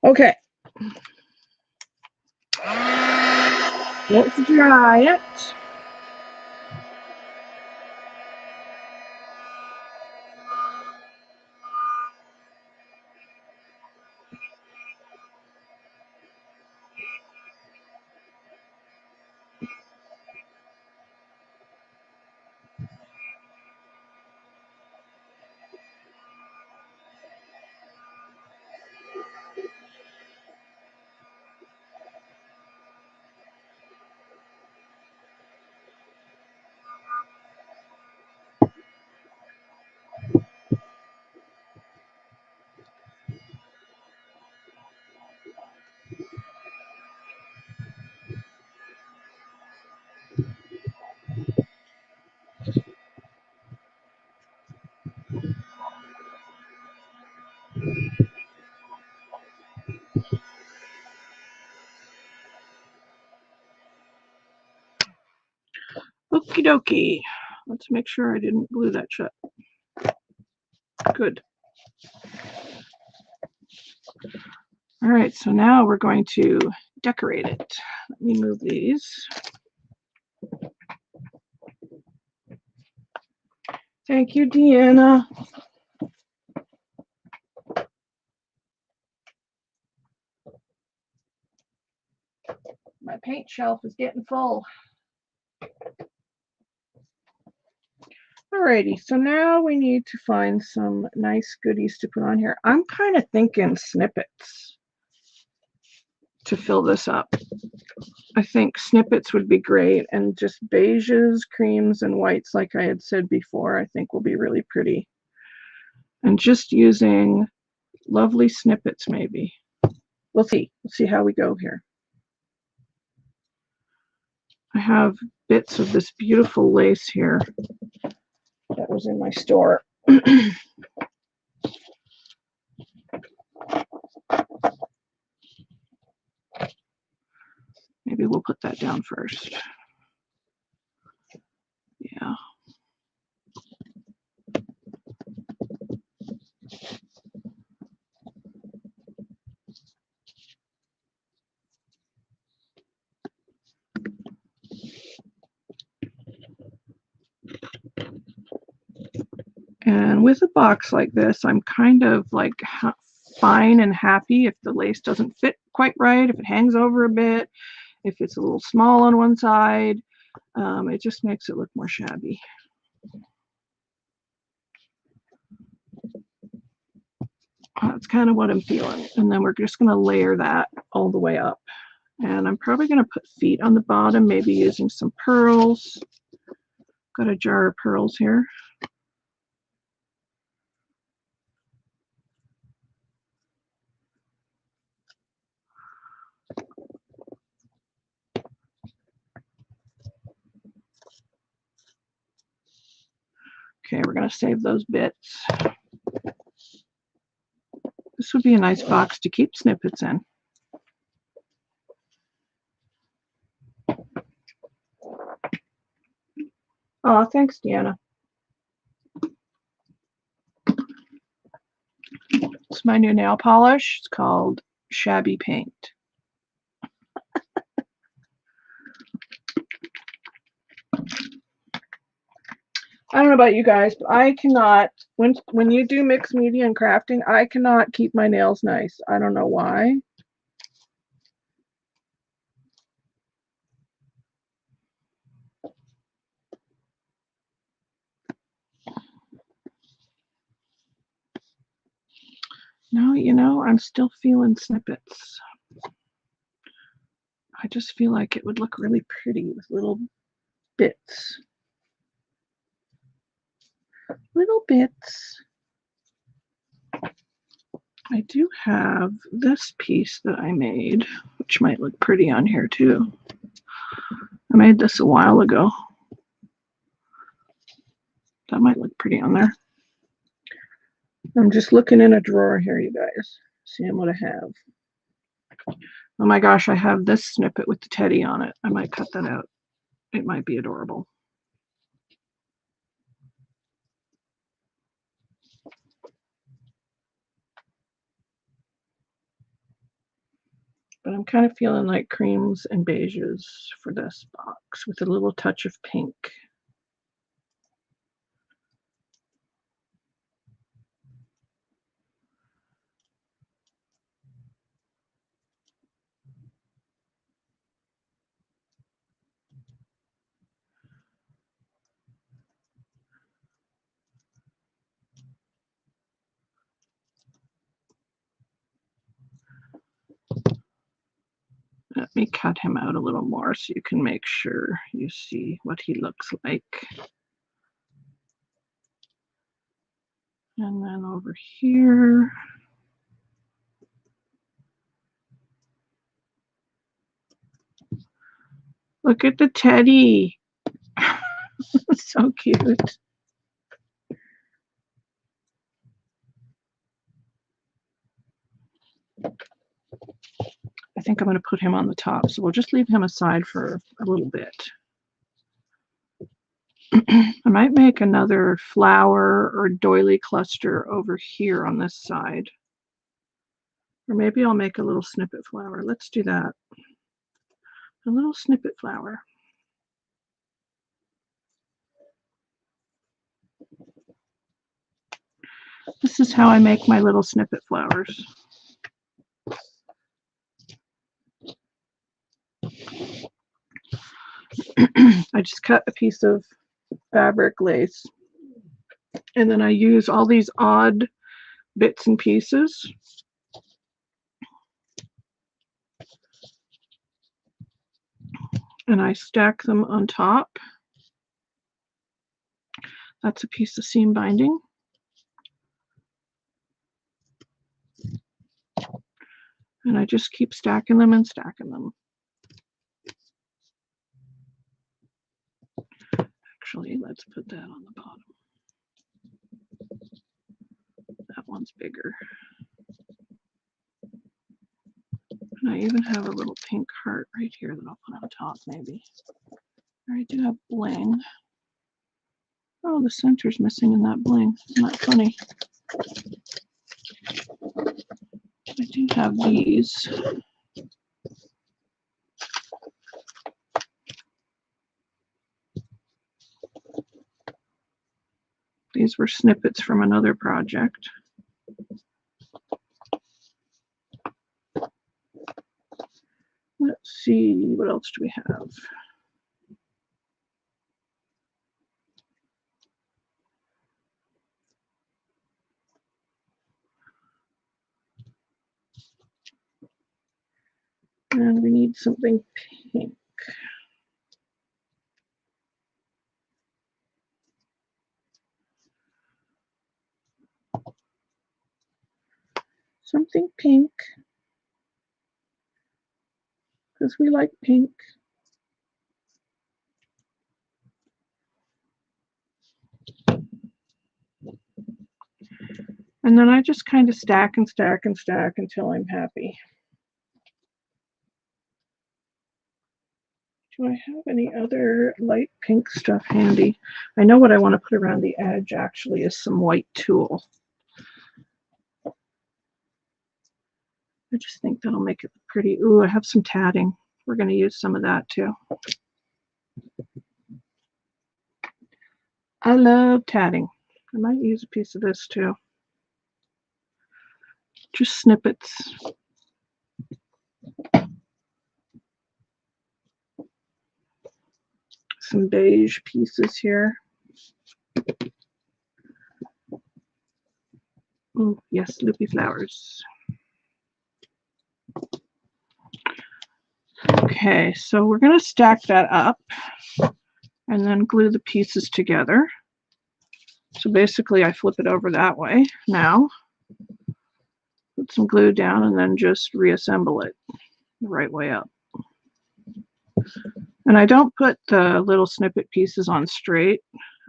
Okay. Let's dry it. Okie dokie. Let's make sure I didn't glue that shut. Good. All right, so now we're going to decorate it. Let me move these. Thank you, Deanna. My paint shelf is getting full. Alrighty, so now we need to find some nice goodies to put on here. I'm kind of thinking snippets to fill this up. I think snippets would be great, and just beiges, creams, and whites, like I had said before, I think will be really pretty. And just using lovely snippets, maybe. We'll see. We'll see how we go here. I have bits of this beautiful lace here that was in my store. Maybe we'll put that down first. Yeah. And with a box like this, I'm kind of like fine and happy if the lace doesn't fit quite right, if it hangs over a bit, if it's a little small on one side. It just makes it look more shabby. That's kind of what I'm feeling. And then we're just going to layer that all the way up. And I'm probably going to put feet on the bottom, maybe using some pearls. Got a jar of pearls here. Okay, we're going to save those bits. This would be a nice box to keep snippets in. Oh, thanks, Deanna. It's my new nail polish. It's called Shabby Paint. I don't know about you guys, but I cannot, when you do mixed media and crafting, I cannot keep my nails nice. I don't know why. No, you know, I'm still feeling snippets. I just feel like it would look really pretty with little bits. Little bits. I do have this piece that I made, which might look pretty on here too. I made this a while ago. That might look pretty on there. I'm just looking in a drawer here, you guys, seeing what I have. Oh my gosh, I have this snippet with the teddy on it. I might cut that out. It might be adorable. But I'm kind of feeling like creams and beiges for this box with a little touch of pink. Let me cut him out a little more so you can make sure you see what he looks like. And then over here. Look at the teddy. So cute. I think I'm going to put him on the top, so we'll just leave him aside for a little bit. I might make another flower or doily cluster over here on this side. Or maybe I'll make a little snippet flower. Let's do that. a little snippet flower. This is how I make my little snippet flowers. I just cut a piece of fabric lace, and then I use all these odd bits and pieces. And I stack them on top. That's a piece of seam binding. And I just keep stacking them and stacking them. Actually, let's put that on the bottom. That one's bigger. And I even have a little pink heart right here that I'll put on top, maybe. I do have bling. Oh, the center's missing in that bling. Isn't that funny? I do have these. These were snippets from another project. Let's see, what else do we have? And we need something pink. Something pink, because we like pink. And then I just kind of stack and stack and stack until I'm happy. Do I have any other light pink stuff handy? I know what I want to put around the edge actually is some white tulle. I just think that'll make it pretty. Ooh, I have some tatting. We're going to use some of that too. I love tatting. I might use a piece of this too. Just snippets. Some beige pieces here. Oh, yes, loopy flowers. Okay, so we're going to stack that up and then glue the pieces together. So basically I flip it over that way now, put some glue down, and then just reassemble it the right way up. And I don't put the little snippet pieces on straight,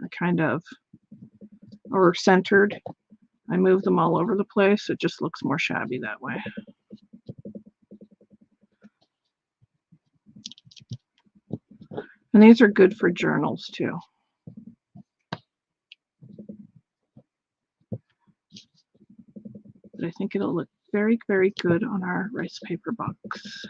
I kind of, or centered. I move them all over the place. It just looks more shabby that way. And these are good for journals too. But I think it'll look very, very good on our rice paper box.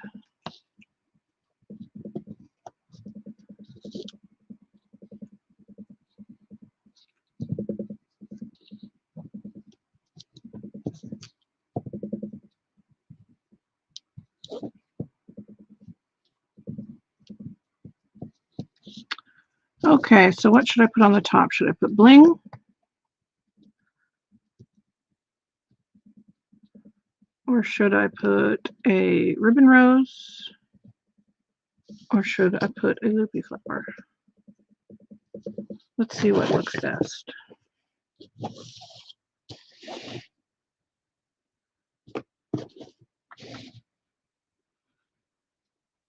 Okay, so what should I put on the top? Should I put bling? Or should I put a ribbon rose? Or should I put a loopy flower? Let's see what looks best.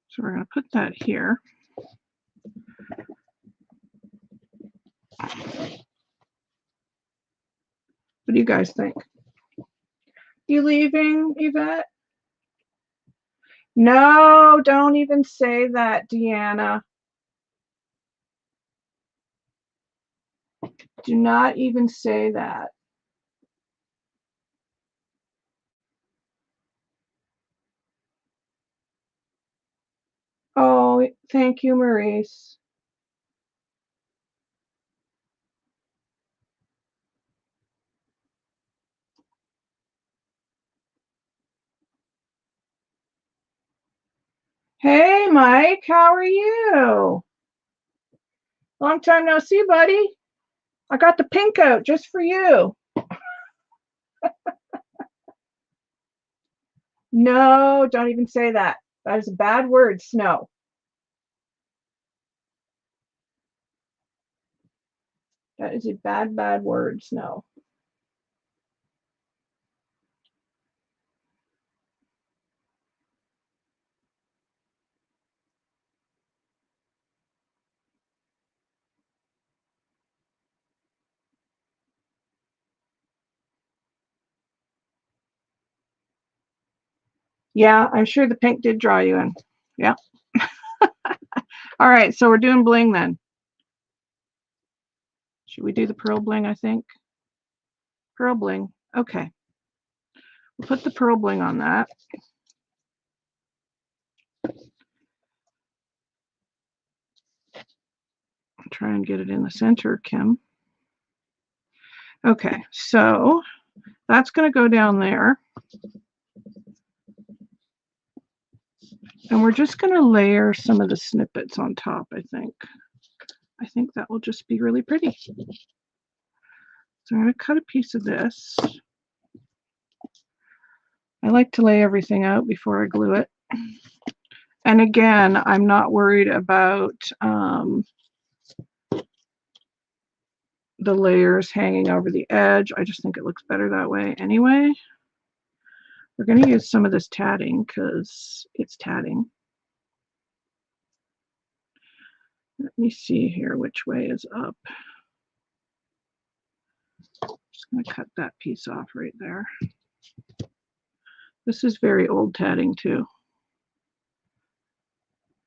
So we're going to put that here. What do you guys think? You leaving, Yvette? No, don't even say that, Deanna. Do not even say that. Oh, Oh, thank you, Maurice. Hey, Mike, how are you? Long time no see, buddy. I got the pink out just for you. No, don't even say that. That is a bad word, snow. That is a bad, bad word, snow. Yeah, I'm sure the pink did draw you in. Yeah. All right, so we're doing bling then. Should we do the pearl bling, I think? Pearl bling. Okay. We'll put the pearl bling on that. Try and get it in the center, Kim. Okay, so that's going to go down there. And we're just going to layer some of the snippets on top, I think. I think that will just be really pretty. So I'm going to cut a piece of this. I like to lay everything out before I glue it. And again, I'm not worried about the layers hanging over the edge. I just think it looks better that way anyway. We're going to use some of this tatting because it's tatting. Let me see here which way is up. Just going to cut that piece off right there. This is very old tatting too.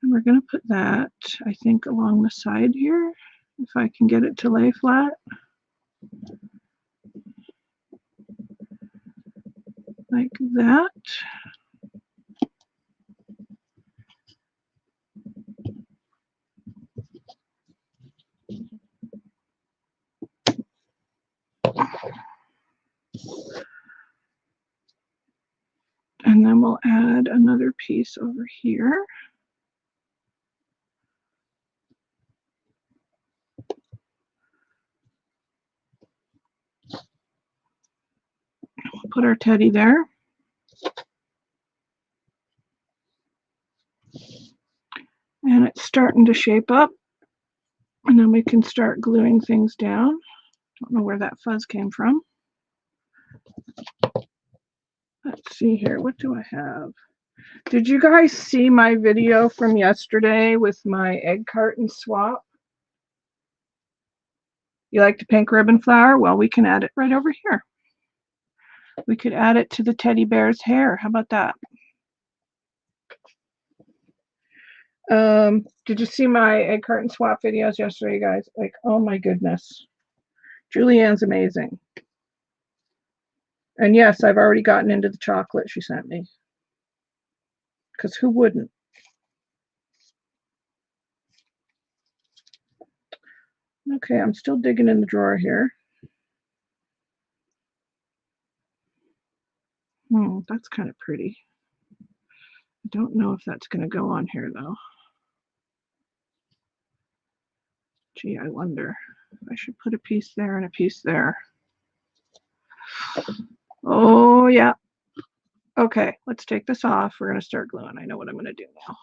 And we're going to put that, I think, along the side here, if I can get it to lay flat. Like that. And then we'll add another piece over here. We'll put our teddy there. And it's starting to shape up. And then we can start gluing things down. Don't know where that fuzz came from. Let's see here. What do I have? Did you guys see my video from yesterday with my egg carton swap? You like the pink ribbon flower? Well, we can add it right over here. We could add it to the teddy bear's hair. How about that? Did you see my egg carton swap videos yesterday, guys? Like, oh my goodness. Julianne's amazing. And yes, I've already gotten into the chocolate she sent me. Because who wouldn't? Okay, I'm still digging in the drawer here. That's kind of pretty. I don't know if that's going to go on here, though. Gee, I wonder. I should put a piece there and a piece there. Oh, yeah. Okay, let's take this off. We're going to start gluing. I know what I'm going to do now.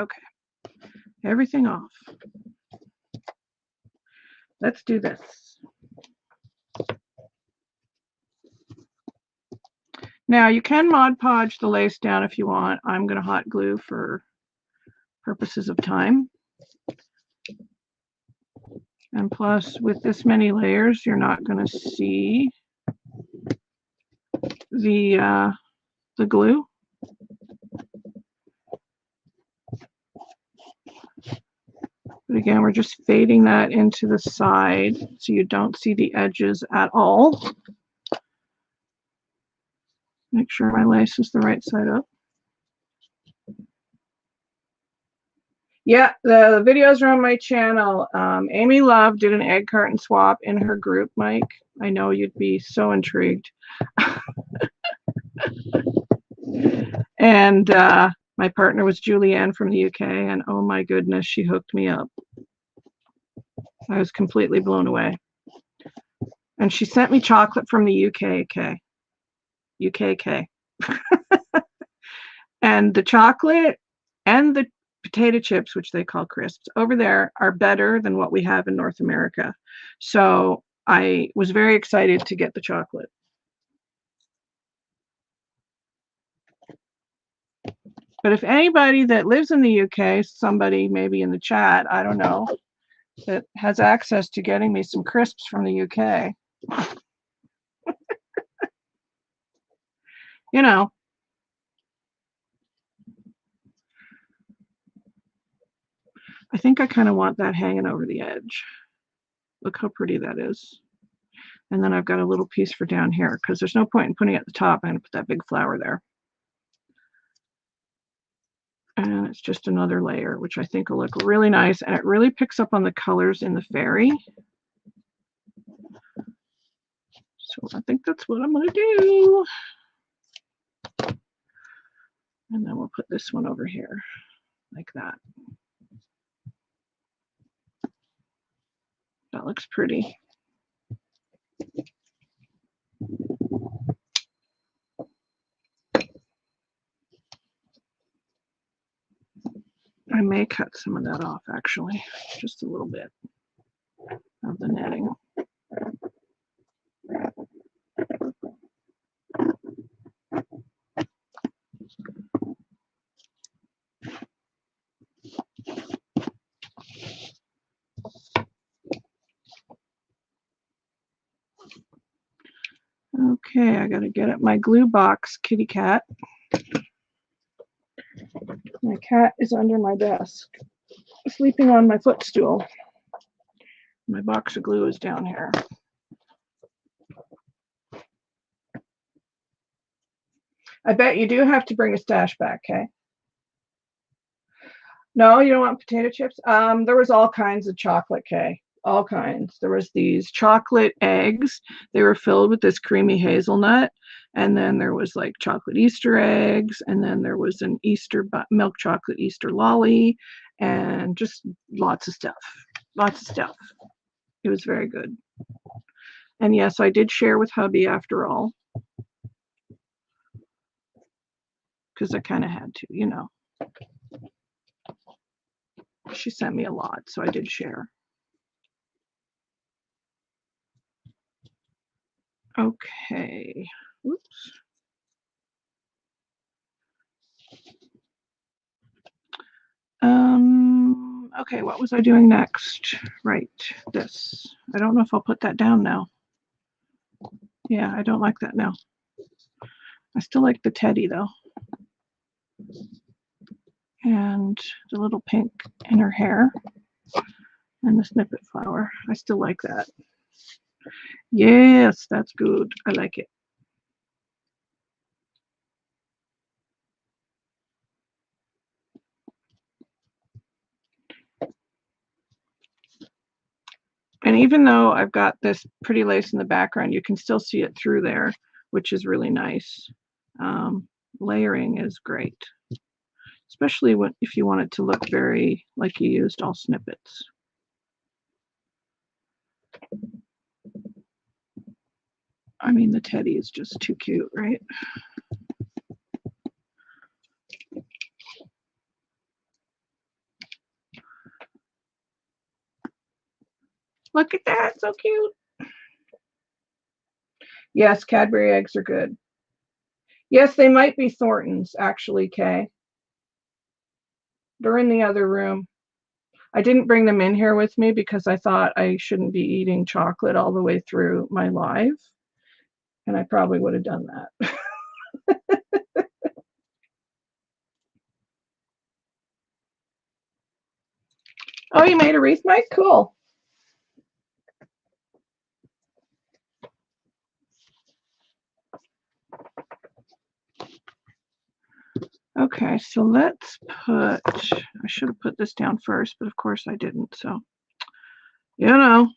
Okay. Everything off. Let's do this. Now, you can Mod Podge the lace down if you want. I'm going to hot glue for purposes of time. And plus, with this many layers, you're not going to see the glue. But again, we're just fading that into the side so you don't see the edges at all. Make sure my lace is the right side up. Yeah, the videos are on my channel. Amy Love did an egg carton swap in her group, Mike. I know you'd be so intrigued. And my partner was Julianne from the UK, and oh my goodness, she hooked me up. I was completely blown away. And she sent me chocolate from the UKK. And the chocolate and the potato chips, which they call crisps, over there are better than what we have in North America. So I was very excited to get the chocolate. But if anybody that lives in the UK, somebody maybe in the chat, I don't know, that has access to getting me some crisps from the UK, you know. I think I kind of want that hanging over the edge. Look how pretty that is. And then I've got a little piece for down here because there's no point in putting it at the top. I'm going to put that big flower there. And it's just another layer, which I think will look really nice. And it really picks up on the colors in the fairy. So I think that's what I'm going to do. And then we'll put this one over here like that. That looks pretty. I may cut some of that off, actually, just a little bit of the netting. Okay, I got to get at my glue box, kitty cat. My cat is under my desk, sleeping on my footstool. My box of glue is down here. I bet you do have to bring a stash back, Kay. No, you don't want potato chips? There was all kinds of chocolate, Kay. All kinds. There was these chocolate eggs. They were filled with this creamy hazelnut. And then there was like chocolate Easter eggs. And then there was an Easter milk chocolate Easter lolly. And just lots of stuff. Lots of stuff. It was very good. And yes, I did share with hubby after all. Because I kind of had to, you know. She sent me a lot, so I did share. Okay. Oops. Okay, what was I doing next? Right, this. I don't know if I'll put that down now. Yeah, I don't like that now. I still like the teddy though. And the little pink in her hair. And the snippet flower. I still like that. Yes, that's good. I like it. And even though I've got this pretty lace in the background, you can still see it through there, which is really nice. Layering is great, especially if you want it to look very like you used all snippets. I mean, the teddy is just too cute, right? Look at that, so cute. Yes, Cadbury eggs are good. Yes, they might be Thornton's, actually, Kay. They're in the other room. I didn't bring them in here with me because I thought I shouldn't be eating chocolate all the way through my live. And I probably would have done that. Oh, you made a wreath, Mike? Cool. Okay, so let's put, I should have put this down first, but of course I didn't, so, you know.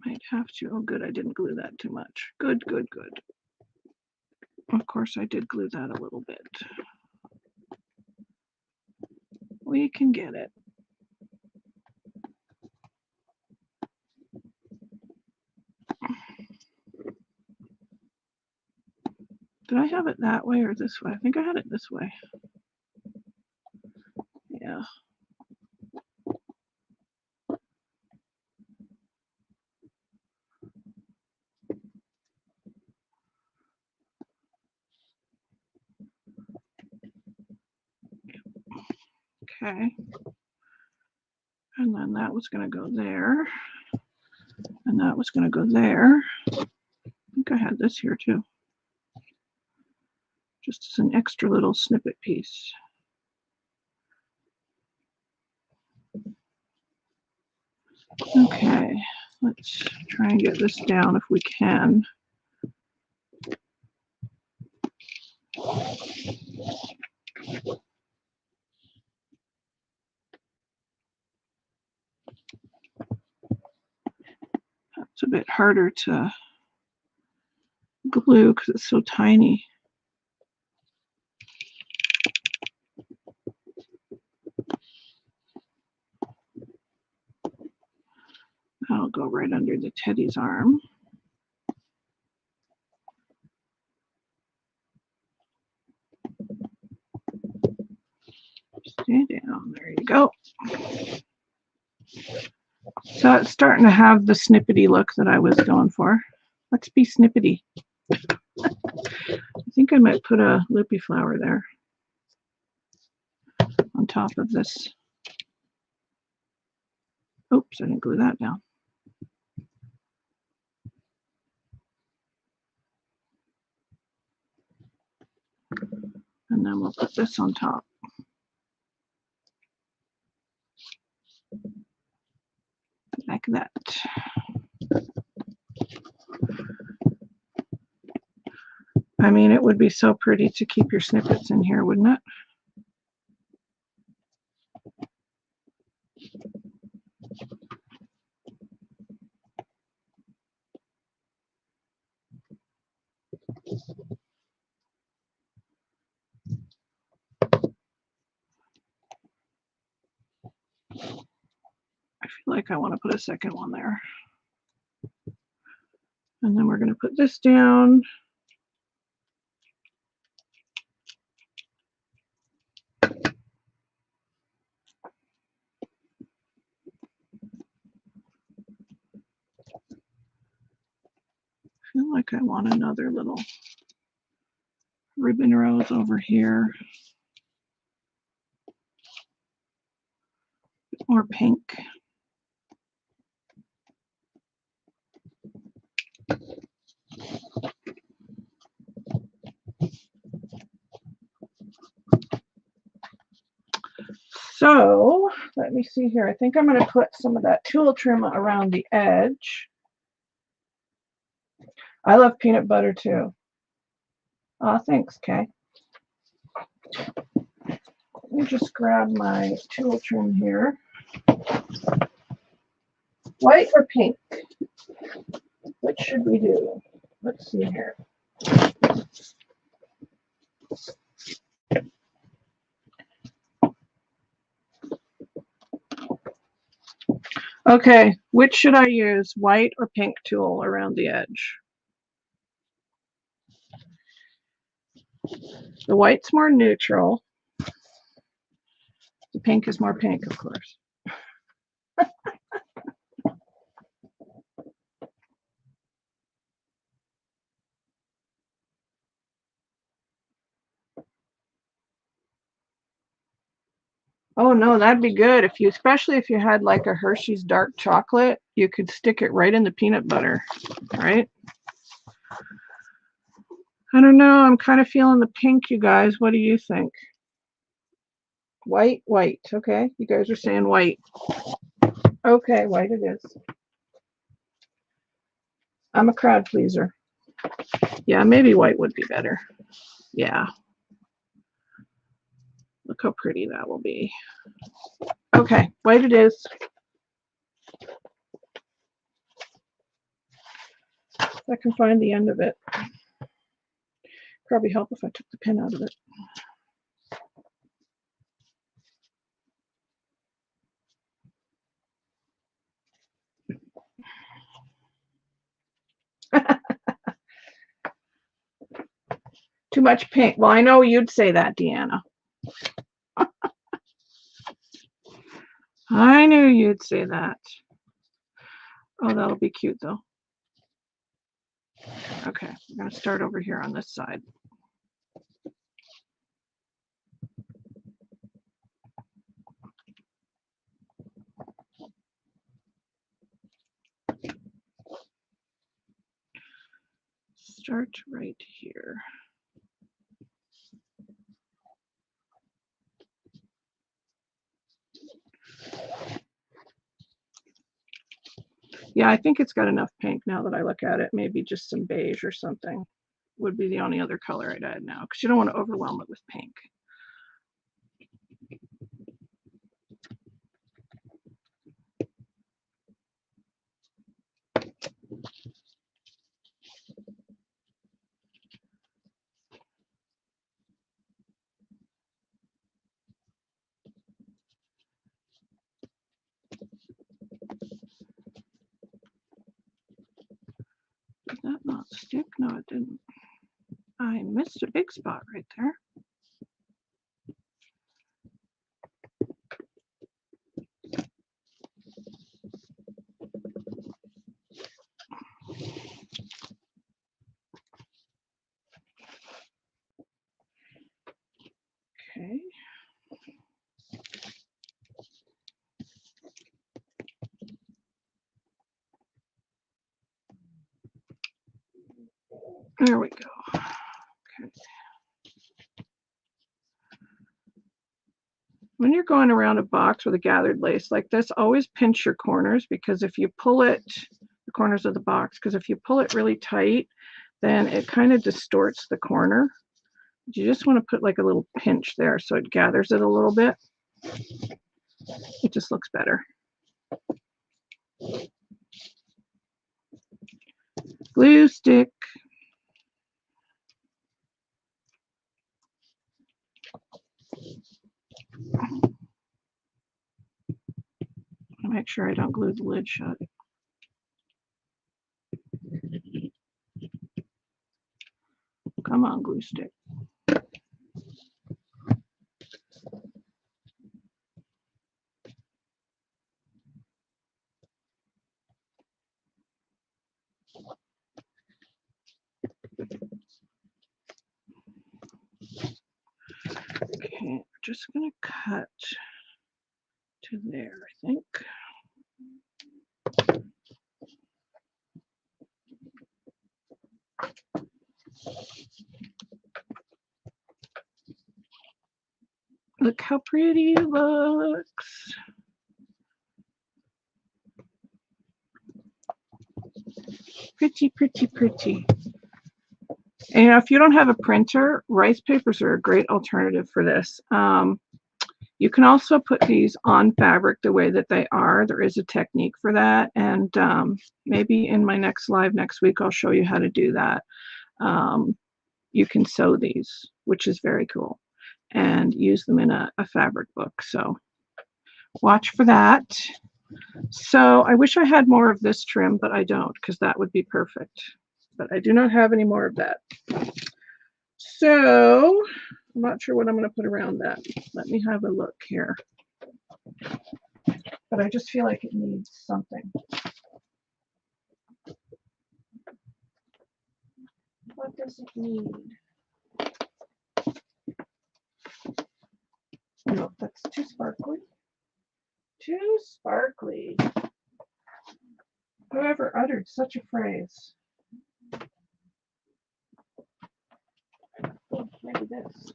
Might have to, oh good, I didn't glue that too much. Good, good, good. Of course I did glue that a little bit. We can get it. Did I have it that way or this way? I think I had it this way. Yeah. Okay. And then that was going to go there. And that was going to go there. I think I had this here too. Just as an extra little snippet piece. Okay, let's try and get this down if we can. It's a bit harder to glue because it's so tiny. That'll go right under the teddy's arm. Stay down, there you go. So it's starting to have the snippety look that I was going for. Let's be snippety. I think I might put a loopy flower there on top of this. Oops, I didn't glue that down. And then we'll put this on top. Like that. I mean, it would be so pretty to keep your snippets in here, wouldn't it? I feel like I want to put a second one there. And then we're going to put this down. I feel like I want another little ribbon rose over here. More pink. So let me see here. I think I'm going to put some of that tulle trim around the edge. I love peanut butter too. Oh, thanks, Kay. Let me just grab my tulle trim here. White or pink? Which should we do? Let's see here. Okay, which should I use, white or pink tulle around the edge? The white's more neutral. The pink is more pink, of course. Oh no, that'd be good if you, especially if you had like a Hershey's dark chocolate, you could stick it right in the peanut butter, right? I don't know, I'm kind of feeling the pink, you guys. What do you think? White, white. Okay, you guys are saying white. Okay, white it is. I'm a crowd pleaser. Yeah, maybe white would be better. Yeah. Look how pretty that will be. Okay, white it is. If I can find the end of it. Probably help if I took the pin out of it. Too much pink. Well, I know you'd say that, Deanna. I knew you'd say that. Oh, that'll be cute, though. Okay, we're going to start over here on this side. Start right here. Yeah, I think it's got enough pink now that I look at it. Maybe just some beige or something would be the only other color I'd add now, because you don't want to overwhelm it with pink. Did that not stick? No, it didn't. I missed a big spot right there. Okay. There we go. Okay. When you're going around a box with a gathered lace like this, always pinch your corners, because if you pull it, the corners of the box, because if you pull it really tight, then it kind of distorts the corner. You just want to put like a little pinch there so it gathers it a little bit. It just looks better. Glue stick. I'll make sure I don't glue the lid shut. Come on, glue stick. Okay, we're just going to cut to there, I think. Look how pretty it looks. Pretty, pretty, pretty. And you know, if you don't have a printer, rice papers are a great alternative for this. You can also put these on fabric the way that they are. There is a technique for that. And maybe in my next live next week, I'll show you how to do that. You can sew these, which is very cool, and use them in a fabric book. So watch for that. So I wish I had more of this trim, but I don't, because that would be perfect. But I do not have any more of that. So I'm not sure what I'm going to put around that. Let me have a look here. But I just feel like it needs something. What does it need? No, that's too sparkly. Too sparkly. Whoever uttered such a phrase? Oh, maybe this.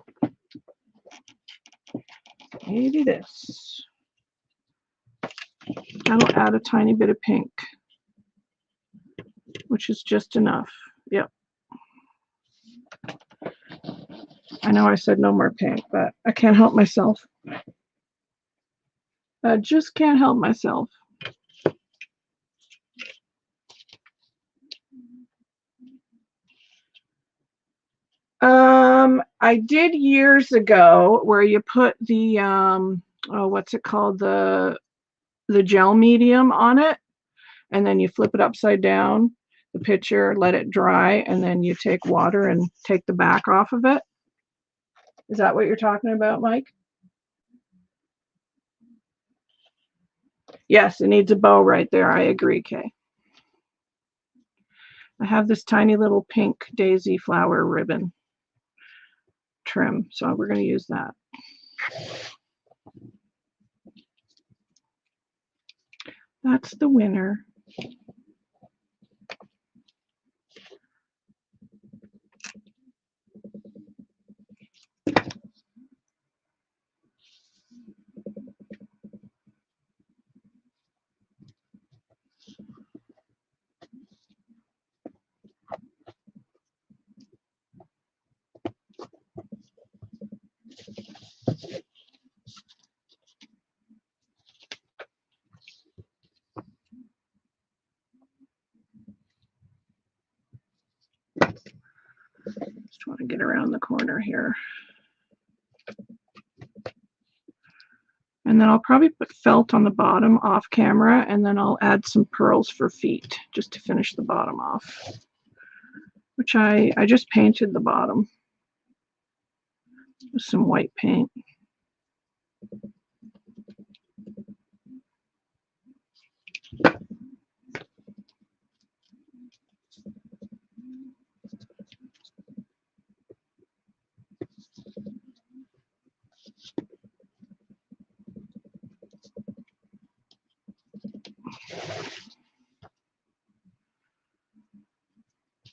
Maybe this. That'll add a tiny bit of pink, which is just enough. Yep, I know I said no more pink, but I can't help myself. I just can't help myself. I did years ago where you put the oh, what's it called? The gel medium on it, and then you flip it upside down, the pitcher, let it dry, and then you take water and take the back off of it. Is that what you're talking about, Mike? Yes, it needs a bow right there. I agree, Kay. I have this tiny little pink daisy flower ribbon trim, so we're going to use that. That's the winner. Just want to get around the corner here. And then I'll probably put felt on the bottom off camera, and then I'll add some pearls for feet just to finish the bottom off, which I just painted the bottom with some white paint.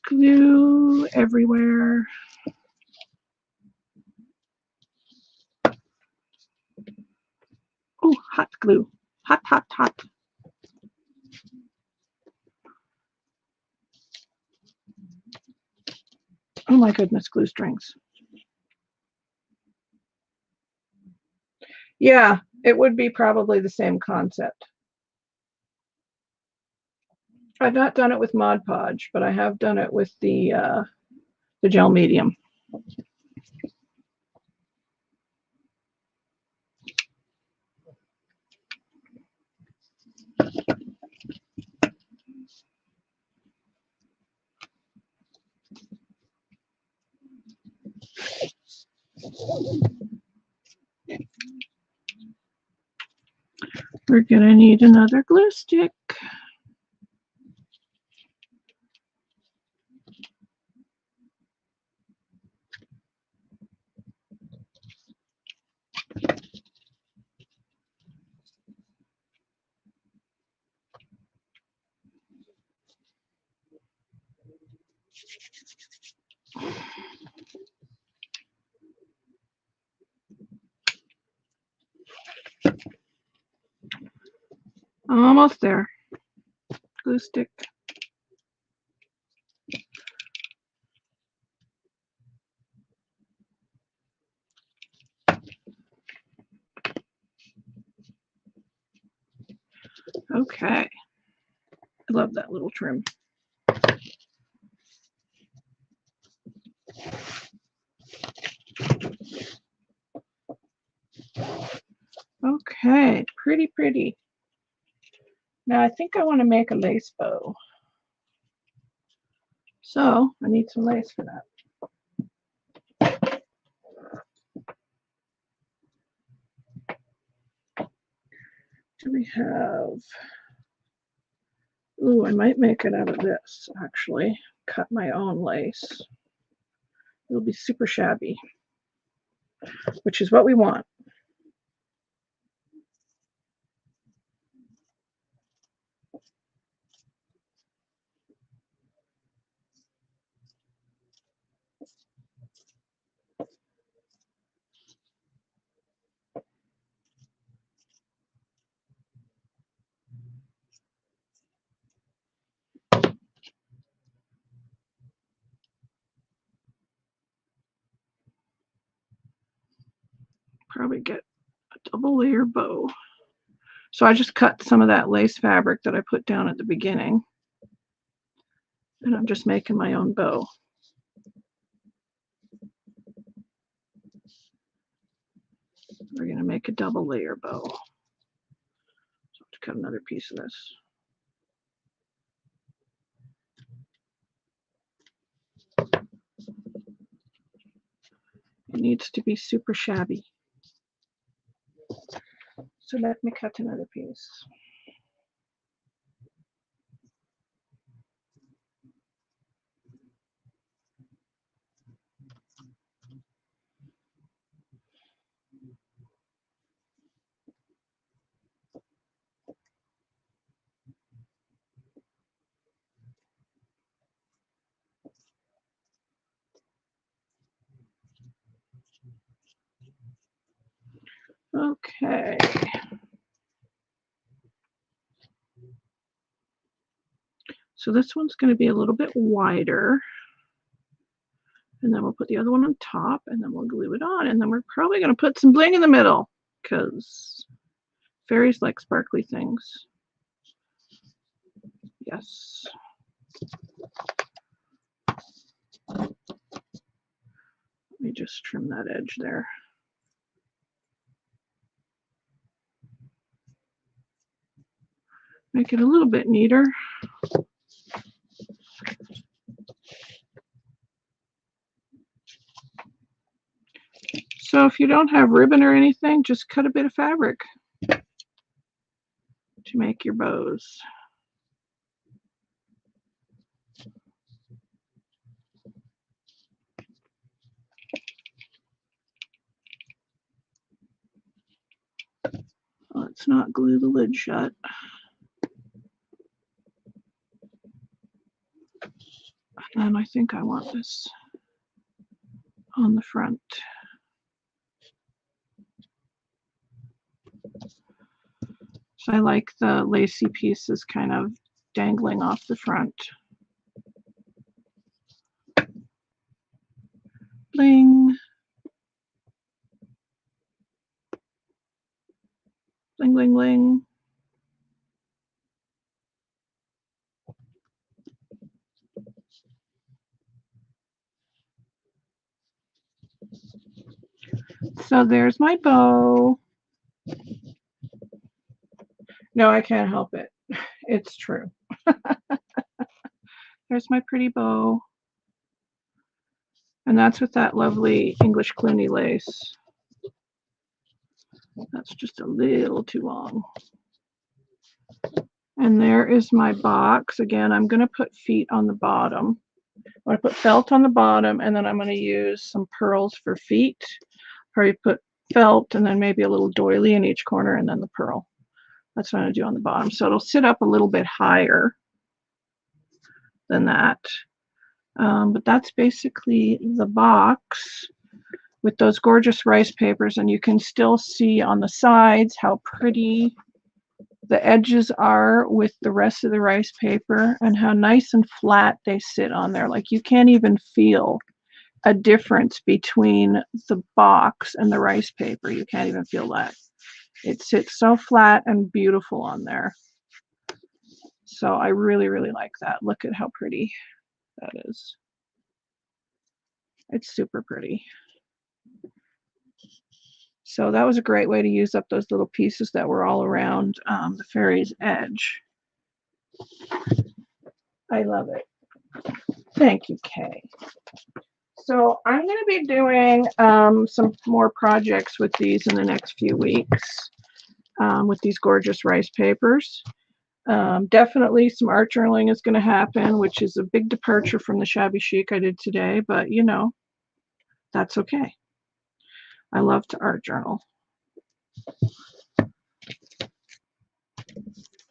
Glue everywhere. Oh, hot glue. Hot, hot, hot. Oh my goodness, glue strings. Yeah, it would be probably the same concept. I've not done it with Mod Podge, but I have done it with the gel medium. We're gonna need another glue stick. Almost there. Glue stick. Okay. I love that little trim. Okay, pretty, pretty. Now I think I want to make a lace bow. So I need some lace for that. Do we have? Ooh, I might make it out of this, actually. Cut my own lace. It'll be super shabby, which is what we want. probably get a double layer bow. So I just cut some of that lace fabric that I put down at the beginning, and I'm just making my own bow. We're going to make a double layer bow. So I have to cut another piece of this. It needs to be super shabby. So let me cut another piece. Okay. So this one's going to be a little bit wider. And then we'll put the other one on top, and then we'll glue it on. And then we're probably going to put some bling in the middle, because fairies like sparkly things. Yes. Let me just trim that edge there. Make it a little bit neater. So if you don't have ribbon or anything, just cut a bit of fabric to make your bows. Let's not glue the lid shut. And I think I want this on the front. So I like the lacy pieces kind of dangling off the front. Bling. Bling, bling, bling. So there's my bow. No, I can't help it. It's true. There's my pretty bow. And that's with that lovely English Cluny lace. That's just a little too long. And there is my box. Again, I'm going to put feet on the bottom. I'm going to put felt on the bottom, and then I'm going to use some pearls for feet. Probably put felt and then maybe a little doily in each corner, and then the pearl. That's what I'm going to do on the bottom. So it'll sit up a little bit higher than that. But that's basically the box with those gorgeous rice papers, and you can still see on the sides how pretty the edges are with the rest of the rice paper and how nice and flat they sit on there. Like you can't even feel a difference between the box and the rice paper. You can't even feel that. It sits so flat and beautiful on there. So I really, really like that. Look at how pretty that is. It's super pretty. So that was a great way to use up those little pieces that were all around the fairy's edge. I love it. Thank you, Kay. So I'm going to be doing some more projects with these in the next few weeks with these gorgeous rice papers. Definitely some art journaling is going to happen, which is a big departure from the shabby chic I did today, but you know, that's okay. I love to art journal.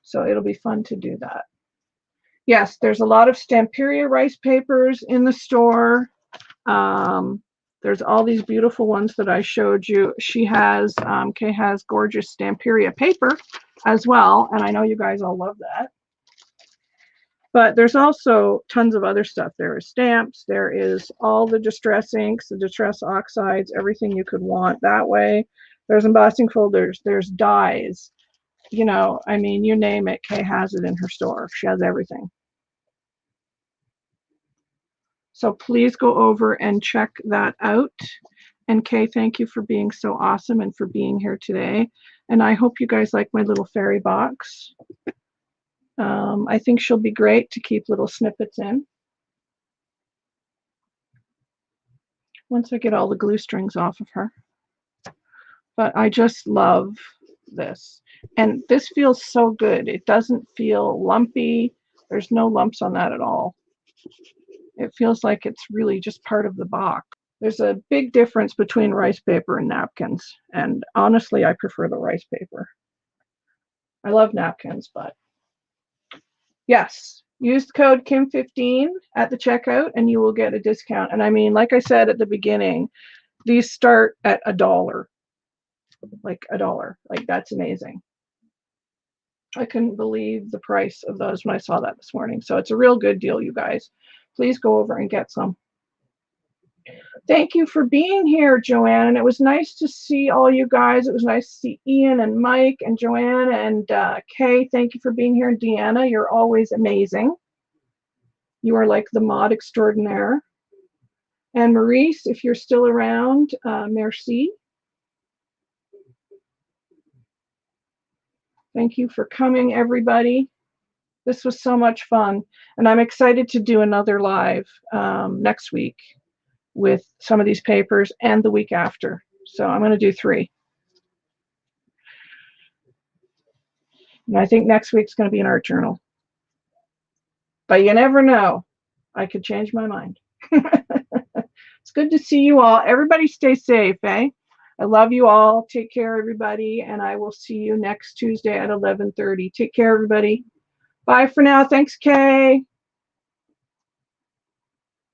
So it'll be fun to do that. Yes, there's a lot of Stamperia rice papers in the store. There's all these beautiful ones that I showed you. She has, Kay has gorgeous Stamperia paper as well, and I know you guys all love that. But there's also tons of other stuff. There is stamps, there is all the distress inks, the distress oxides, everything you could want that way. There's embossing folders. There's dies. You know, I mean, you name it, Kay has it in her store. She has everything. So please go over and check that out. And Kay, thank you for being so awesome and for being here today. And I hope you guys like my little fairy box. I think she'll be great to keep little snippets in. Once I get all the glue strings off of her. But I just love this. And this feels so good. It doesn't feel lumpy. There's no lumps on that at all. It feels like it's really just part of the box. There's a big difference between rice paper and napkins. And honestly, I prefer the rice paper. I love napkins, but yes, use the code Kim15 at the checkout and you will get a discount. And I mean, like I said at the beginning, these start at $1. Like $1. Like, that's amazing. I couldn't believe the price of those when I saw that this morning. So it's a real good deal, you guys. Please go over and get some. Thank you for being here, Joanne. And it was nice to see all you guys. It was nice to see Ian and Mike and Joanne and Kay. Thank you for being here. And Deanna, you're always amazing. You are like the mod extraordinaire. And Maurice, if you're still around, merci. Thank you for coming, everybody. This was so much fun. And I'm excited to do another live next week with some of these papers and the week after. So I'm going to do 3. And I think next week's going to be an art journal. But you never know. I could change my mind. It's good to see you all. Everybody stay safe, eh? I love you all. Take care, everybody. And I will see you next Tuesday at 11:30. Take care, everybody. Bye for now. Thanks, Kay.